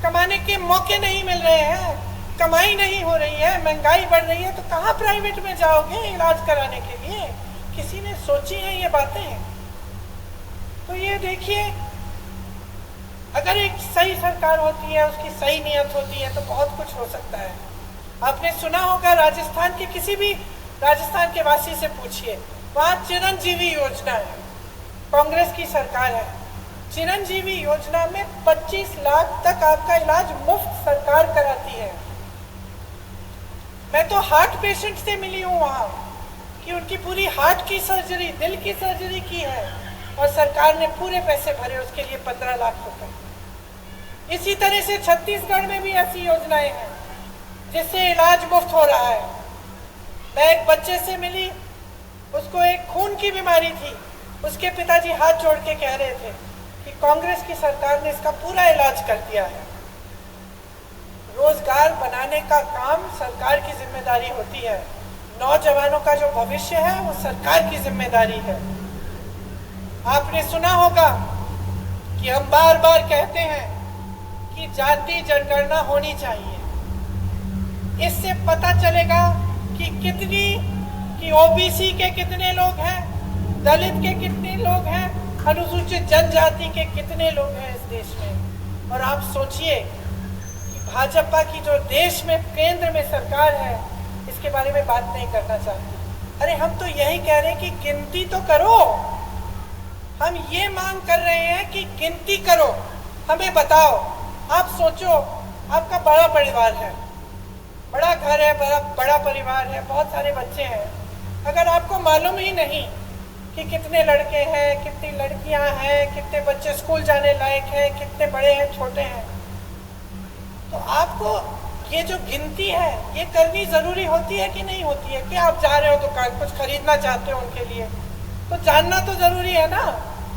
कमाने के मौके नहीं मिल रहे हैं, कमाई नहीं हो रही है, महंगाई बढ़ रही है, तो कहाँ प्राइवेट में जाओगे इलाज कराने के लिए? किसी ने सोची है ये बातें? तो ये देखिए, अगर एक सही सरकार होती है, उसकी सही नीयत होती है, तो बहुत कुछ हो सकता है। आपने सुना होगा, राजस्थान के किसी भी राजस्थान के वासी से पूछिए, वहाँ चिरंजीवी योजना है, कांग्रेस की सरकार है। चिरंजीवी योजना में 25 लाख तक आपका इलाज मुफ्त सरकार कराती है। मैं तो हार्ट पेशेंट से मिली हूँ वहाँ, कि उनकी पूरी हार्ट की सर्जरी, दिल की सर्जरी की है और सरकार ने पूरे पैसे भरे उसके लिए 15 लाख रुपए। इसी तरह से छत्तीसगढ़ में भी ऐसी योजनाएं हैं जिससे इलाज मुफ्त हो रहा है। मैं एक बच्चे से मिली, उसको एक खून की बीमारी थी, उसके पिताजी हाथ जोड़ के कह रहे थे कि कांग्रेस की सरकार ने इसका पूरा इलाज कर दिया है। रोजगार बनाने का काम सरकार की जिम्मेदारी होती है, नौजवानों का जो भविष्य है वो सरकार की जिम्मेदारी है। आपने सुना होगा कि हम बार बार कहते हैं कि जाति जनगणना होनी चाहिए। इससे पता चलेगा कि ओबीसी के कितने लोग हैं, दलित के कितने लोग हैं, अनुसूचित जनजाति के कितने लोग हैं इस देश में। और आप सोचिए कि भाजपा की जो देश में केंद्र में सरकार है, इसके बारे में बात नहीं करना चाहती। अरे हम तो यही कह रहे हैं कि गिनती तो करो। हम ये मांग कर रहे हैं कि गिनती करो, हमें बताओ। आप सोचो, आपका बड़ा परिवार है, बड़ा घर है, बड़ा परिवार है, बहुत सारे बच्चे हैं। अगर आपको मालूम ही नहीं कि कितने लड़के हैं, कितनी लड़कियां हैं, कितने बच्चे स्कूल जाने लायक हैं, कितने बड़े हैं, छोटे हैं, तो आपको ये जो गिनती है ये करनी ज़रूरी होती है कि नहीं होती है? कि आप जा रहे हो दुकान, कुछ खरीदना चाहते हो उनके लिए, तो जानना तो ज़रूरी है ना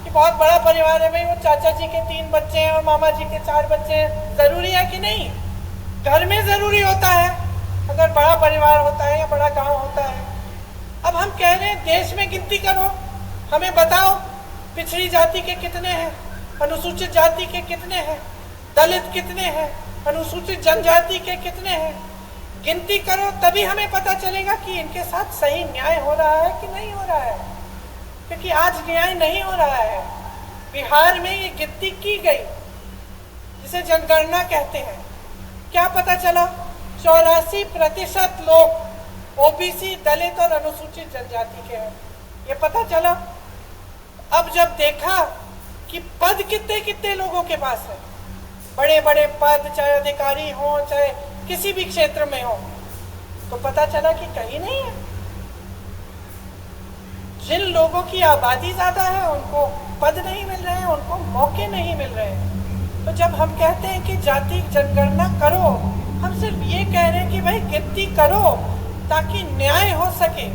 कि बहुत बड़ा परिवार है भाई, वो चाचा जी के 3 बच्चे हैं और मामा जी के 4 बच्चे हैं। ज़रूरी है कि नहीं? घर में ज़रूरी होता है अगर बड़ा परिवार होता है या बड़ा गांव होता है। अब हम कह रहे हैं देश में गिनती करो, हमें बताओ पिछड़ी जाति के कितने हैं, अनुसूचित जाति के कितने हैं, दलित कितने हैं, अनुसूचित जनजाति के कितने हैं। गिनती करो, तभी हमें पता चलेगा कि इनके साथ सही न्याय हो रहा है कि नहीं हो रहा है, क्योंकि आज न्याय नहीं हो रहा है। बिहार में ये गिनती की गई जिसे जनगणना कहते हैं, क्या पता चला? 84% लोग ओबीसी, दलित और अनुसूचित जनजाति के हैं, ये पता चला। अब जब देखा कि पद कितने कितने लोगों के पास है, बड़े बड़े पद, चाहे अधिकारी हो चाहे किसी भी क्षेत्र में हो, तो पता चला कि कहीं नहीं है। जिन लोगों की आबादी ज्यादा है उनको पद नहीं मिल रहे हैं, उनको मौके नहीं मिल रहे हैं। तो जब हम कहते हैं कि जाति जनगणना करो, हम सिर्फ ये कह रहे हैं कि भाई गिनती करो ताकि न्याय हो सके,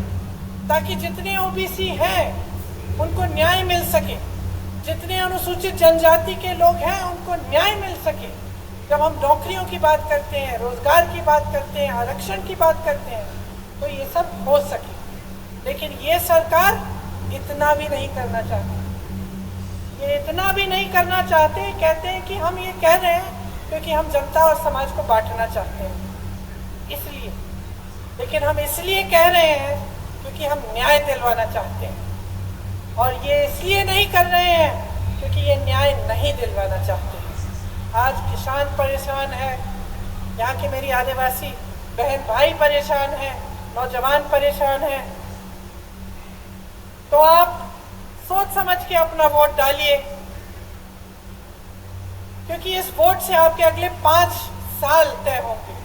ताकि जितने ओबीसी हैं उनको न्याय मिल सके, जितने अनुसूचित जनजाति के लोग हैं उनको न्याय मिल सके। जब हम नौकरियों की बात करते हैं, रोजगार की बात करते हैं, आरक्षण की बात करते हैं, तो ये सब हो सके। लेकिन ये सरकार इतना भी नहीं करना चाहती। ये इतना भी नहीं करना चाहते, कहते हैं कि हम ये कह रहे हैं क्योंकि हम जनता और समाज को बांटना चाहते हैं, इसलिए। लेकिन हम इसलिए कह रहे हैं क्योंकि हम न्याय दिलवाना चाहते हैं, और ये इसलिए नहीं कर रहे हैं क्योंकि ये न्याय नहीं दिलवाना चाहते हैं। आज किसान परेशान है, यहाँ के मेरी आदिवासी बहन भाई परेशान हैं, नौजवान परेशान हैं। तो आप सोच समझ के अपना वोट डालिए, क्योंकि इस वोट से आपके अगले 5 साल तय होंगे।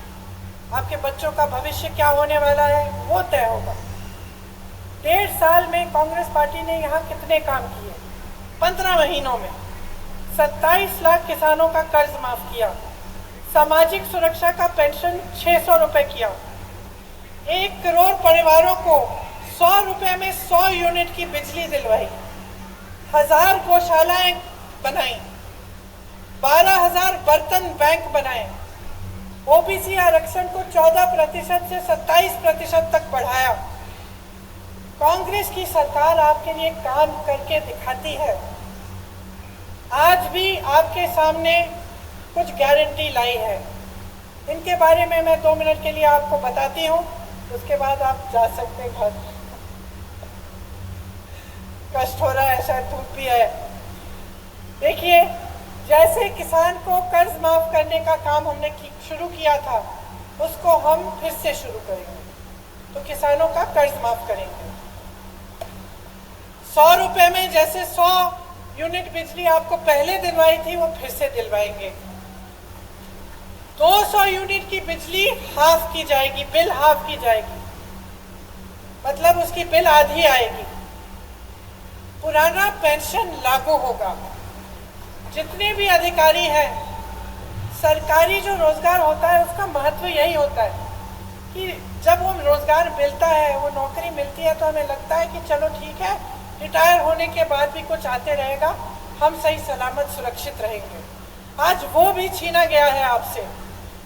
आपके बच्चों का भविष्य क्या होने वाला है वो तय होगा। 1.5 साल में कांग्रेस पार्टी ने यहाँ कितने काम किए? 15 महीनों में 27 लाख किसानों का कर्ज माफ किया, सामाजिक सुरक्षा का पेंशन 600 रुपए किया, 1 करोड़ परिवारों को 100 रुपए में 100 यूनिट की बिजली दिलवाई, 1000 गौशालाएं बनाई, 12,000 बर्तन बैंक बनाए, ओबीसी आरक्षण को 14% से 27% तक बढ़ाया। कांग्रेस की सरकार आपके लिए काम करके दिखाती है। आज भी आपके सामने कुछ गारंटी लाई है, इनके बारे में मैं 2 मिनट के लिए आपको बताती हूँ, उसके बाद आप जा सकते हैं घर। कष्ट हो रहा है, शायद धूप भी है। देखिए, जैसे किसान को कर्ज माफ करने का काम हमने शुरू किया था, उसको हम फिर से शुरू करेंगे। तो किसानों का कर्ज माफ करेंगे। 100 रुपए में जैसे 100 यूनिट बिजली आपको पहले दिलवाई थी, वो फिर से दिलवाएंगे। 200 यूनिट की बिजली हाफ की जाएगी, बिल हाफ की जाएगी, मतलब उसकी बिल आधी आएगी। पुराना पेंशन लागू होगा। जितने भी अधिकारी हैं, सरकारी जो रोजगार होता है उसका महत्व यही होता है कि जब वो रोजगार मिलता है, वो नौकरी मिलती है, तो हमें लगता है कि चलो ठीक है, रिटायर होने के बाद भी कुछ आते रहेगा, हम सही सलामत सुरक्षित रहेंगे। आज वो भी छीना गया है आपसे।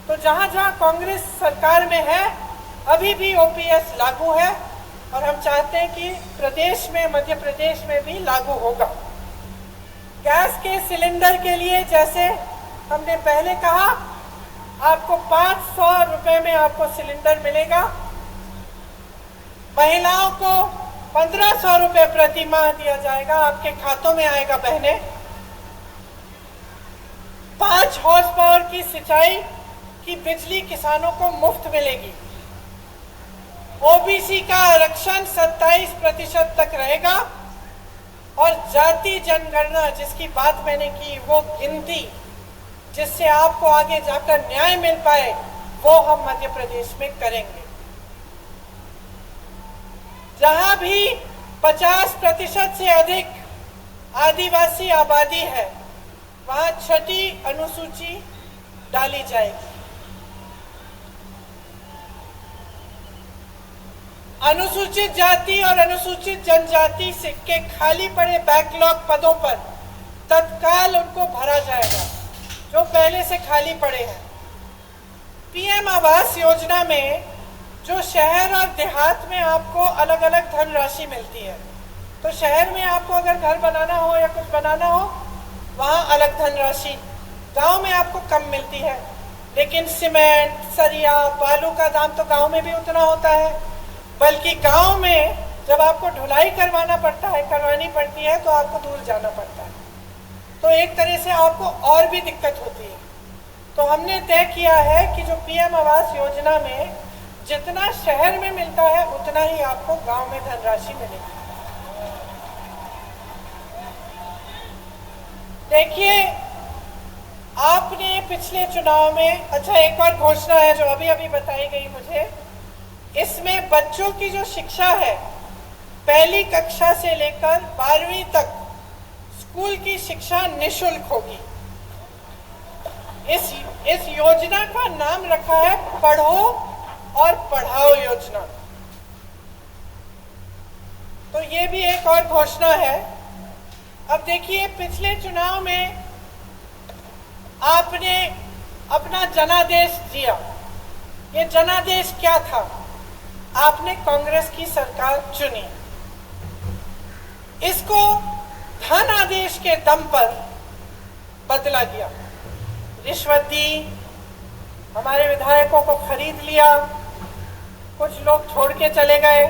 तो जहाँ जहाँ कांग्रेस सरकार में है, अभी भी ओपीएस लागू है और हम चाहते हैं कि प्रदेश में, मध्य प्रदेश में भी लागू होगा। गैस के सिलेंडर के लिए जैसे हमने पहले कहा, आपको 500 रुपए में आपको सिलेंडर मिलेगा। महिलाओं को 1500 रुपए प्रति माह दिया जाएगा, आपके खातों में आएगा बहने। 5 हॉर्स पावर की सिंचाई की बिजली किसानों को मुफ्त मिलेगी। ओबीसी का आरक्षण 27% तक रहेगा और जाति जनगणना जिसकी बात मैंने की, वो गिनती जिससे आपको आगे जाकर न्याय मिल पाए, वो हम मध्य प्रदेश में करेंगे। जहां भी 50% से अधिक आदिवासी आबादी है, वहां छठी अनुसूची डाली जाएगी। अनुसूचित जाति और अनुसूचित जनजाति के खाली पड़े बैकलॉग पदों पर तत्काल उनको भरा जाएगा, जो पहले से खाली पड़े हैं। पीएम आवास योजना में जो शहर और देहात में आपको अलग अलग धनराशि मिलती है, तो शहर में आपको अगर घर बनाना हो या कुछ बनाना हो, वहाँ अलग धनराशि, गांव में आपको कम मिलती है। लेकिन सीमेंट, सरिया, बालू का दाम तो गांव में भी उतना होता है, बल्कि गांव में जब आपको ढुलाई करवानी पड़ती है तो आपको दूर जाना पड़ता है। तो एक तरह से आपको और भी दिक्कत होती है। तो हमने तय किया है कि जो पीएम आवास योजना में जितना शहर में मिलता है, उतना ही आपको गांव में धनराशि मिलेगी। देखिए, आपने पिछले चुनाव में, अच्छा एक और घोषणा है जो अभी अभी बताई गई मुझे, इसमें बच्चों की जो शिक्षा है, पहली कक्षा से लेकर 12वीं तक स्कूल की शिक्षा निःशुल्क होगी। इस योजना का नाम रखा है पढ़ो और पढ़ाओ योजना। तो ये भी एक और घोषणा है। अब देखिए, पिछले चुनाव में आपने अपना जनादेश दिया। ये जनादेश क्या था? आपने कांग्रेस की सरकार चुनी, इसको धन आदेश के दम पर बदला गया। रिश्वत दी, हमारे विधायकों को खरीद लिया, कुछ लोग छोड़ के चले गए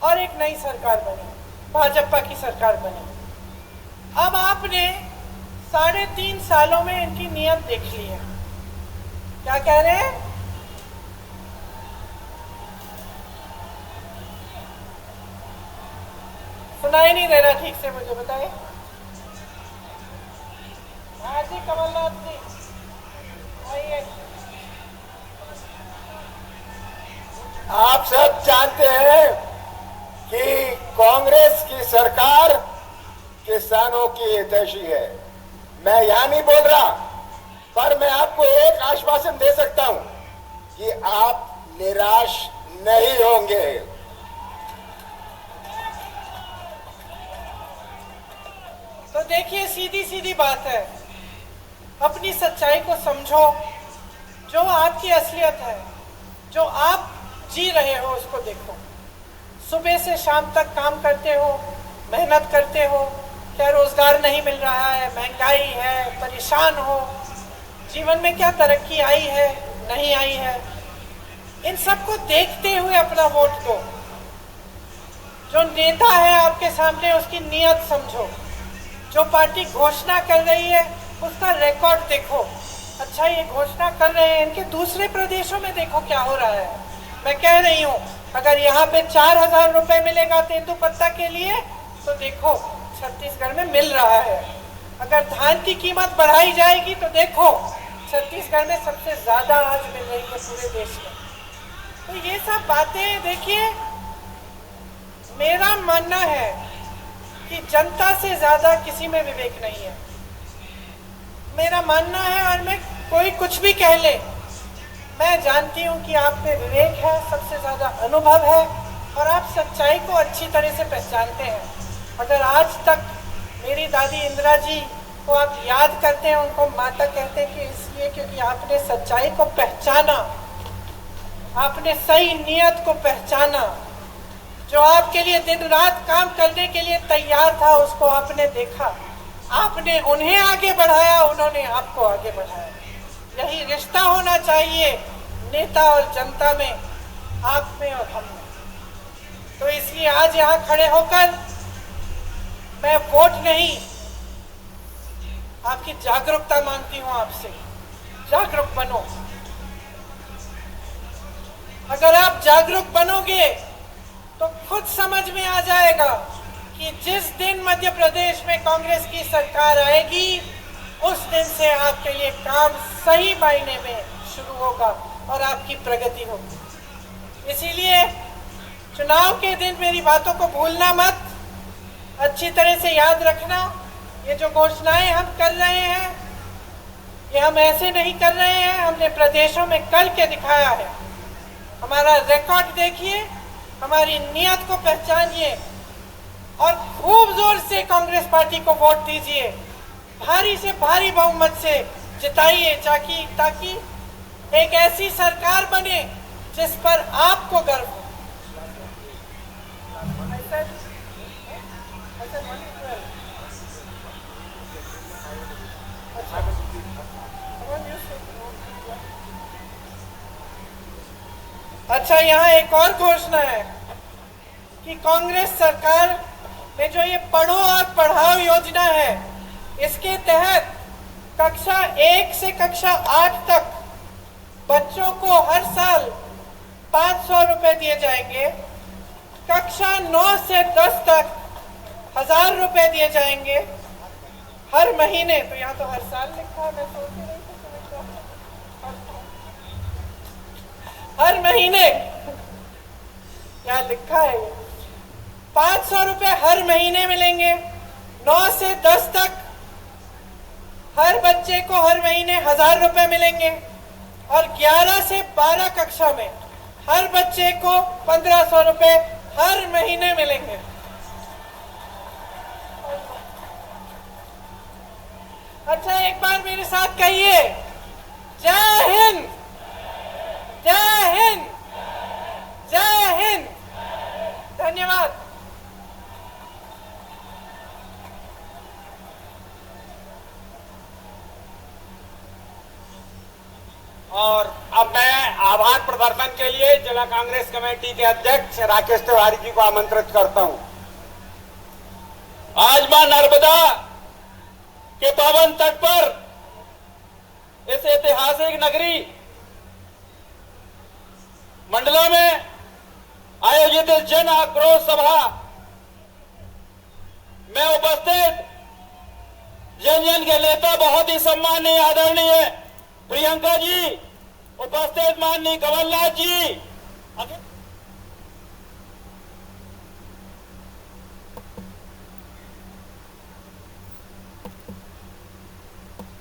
और एक नई सरकार बनी, भाजपा की सरकार बनी। अब आपने 3.5 सालों में इनकी नीयत देख ली है। क्या कह रहे हैं? सुनाई नहीं दे रहा ठीक से, मुझे बताएं। हाँ जी, कमलनाथ जी आइए। आप सब जानते हैं कि कांग्रेस की सरकार किसानों की हितैषी है। मैं यहां नहीं बोल रहा, पर मैं आपको एक आश्वासन दे सकता हूं कि आप निराश नहीं होंगे। तो देखिए, सीधी सीधी बात है, अपनी सच्चाई को समझो। जो आपकी असलियत है, जो आप जी रहे हो, उसको देखो। सुबह से शाम तक काम करते हो, मेहनत करते हो, क्या रोजगार नहीं मिल रहा है, महंगाई है, परेशान हो, जीवन में क्या तरक्की आई है, नहीं आई है, इन सबको देखते हुए अपना वोट दो। जो नेता है आपके सामने, उसकी नीयत समझो। जो पार्टी घोषणा कर रही है उसका रिकॉर्ड देखो। अच्छा, ये घोषणा कर रहे हैं, इनके दूसरे प्रदेशों में देखो क्या हो रहा है। मैं कह रही हूँ, अगर यहाँ पे 4,000 रुपए मिलेगा तेंदुपत्ता के लिए, तो देखो छत्तीसगढ़ में मिल रहा है। अगर धान की कीमत बढ़ाई जाएगी तो देखो छत्तीसगढ़ में सबसे ज्यादा आज मिल रही है पूरे देश में। तो ये सब बातें देखिए, मेरा मानना है कि जनता से ज्यादा किसी में विवेक नहीं है, मेरा मानना है। और मैं कोई कुछ भी कह ले, मैं जानती हूँ कि आप में विवेक है, सबसे ज्यादा अनुभव है और आप सच्चाई को अच्छी तरह से पहचानते हैं। अगर आज तक मेरी दादी इंदिरा जी को आप याद करते हैं, उनको माता कहते हैं कि इसलिए क्योंकि आपने सच्चाई को पहचाना, आपने सही नियत को पहचाना। जो आपके लिए दिन रात काम करने के लिए तैयार था उसको आपने देखा, आपने उन्हें आगे बढ़ाया, उन्होंने आपको आगे बढ़ाया। यही रिश्ता होना चाहिए नेता और जनता में, आप में और हम में। तो इसलिए आज यहाँ खड़े होकर मैं वोट नहीं, आपकी जागरूकता मांगती हूँ आपसे। जागरूक बनो। अगर आप जागरूक बनोगे तो खुद समझ में आ जाएगा कि जिस दिन मध्य प्रदेश में कांग्रेस की सरकार आएगी उस दिन से आपके लिए काम सही मायने में शुरू होगा और आपकी प्रगति होगी। इसीलिए चुनाव के दिन मेरी बातों को भूलना मत, अच्छी तरह से याद रखना। ये जो घोषणाएं हम कर रहे हैं, ये हम ऐसे नहीं कर रहे हैं, हमने प्रदेशों में करके दिखाया है। हमारा रिकॉर्ड देखिए, हमारी नियत को पहचानिए और खूब जोर से कांग्रेस पार्टी को वोट दीजिए, भारी से भारी बहुमत से जिताइए, ताकि एक ऐसी सरकार बने जिस पर आपको गर्व हो। अच्छा, यहाँ एक और घोषणा है कि कांग्रेस सरकार में जो ये पढ़ो और पढ़ाओ योजना है, इसके तहत कक्षा 1 से कक्षा 8 तक बच्चों को हर साल 500 रुपए दिए जाएंगे। कक्षा 9 से 10 तक 1,000 रुपए दिए जाएंगे हर महीने। तो यहाँ तो हर साल लिखा है, मैं सोच ही नहीं थी हर महीने क्या लिखा है। 500 रुपए हर महीने मिलेंगे। 9 से 10 तक हर बच्चे को हर महीने 1,000 रुपए मिलेंगे और 11 से 12 कक्षा में हर बच्चे को 1,500 रुपए हर महीने मिलेंगे। अच्छा, एक बार मेरे साथ कहिए, जय हिंद, जय हिंद, जय हिंद। धन्यवाद। और अब मैं आभार प्रदर्शन के लिए जिला कांग्रेस कमेटी के अध्यक्ष राकेश तिवारी जी को आमंत्रित करता हूं। आज मां नर्मदा के पावन तट पर इस ऐतिहासिक नगरी मंडला में आयोजित इस जन आक्रोश सभा में उपस्थित जन जन के नेता, बहुत ही सम्माननीय आदरणीय प्रियंका जी, उपस्थित माननीय कमलनाथ जी,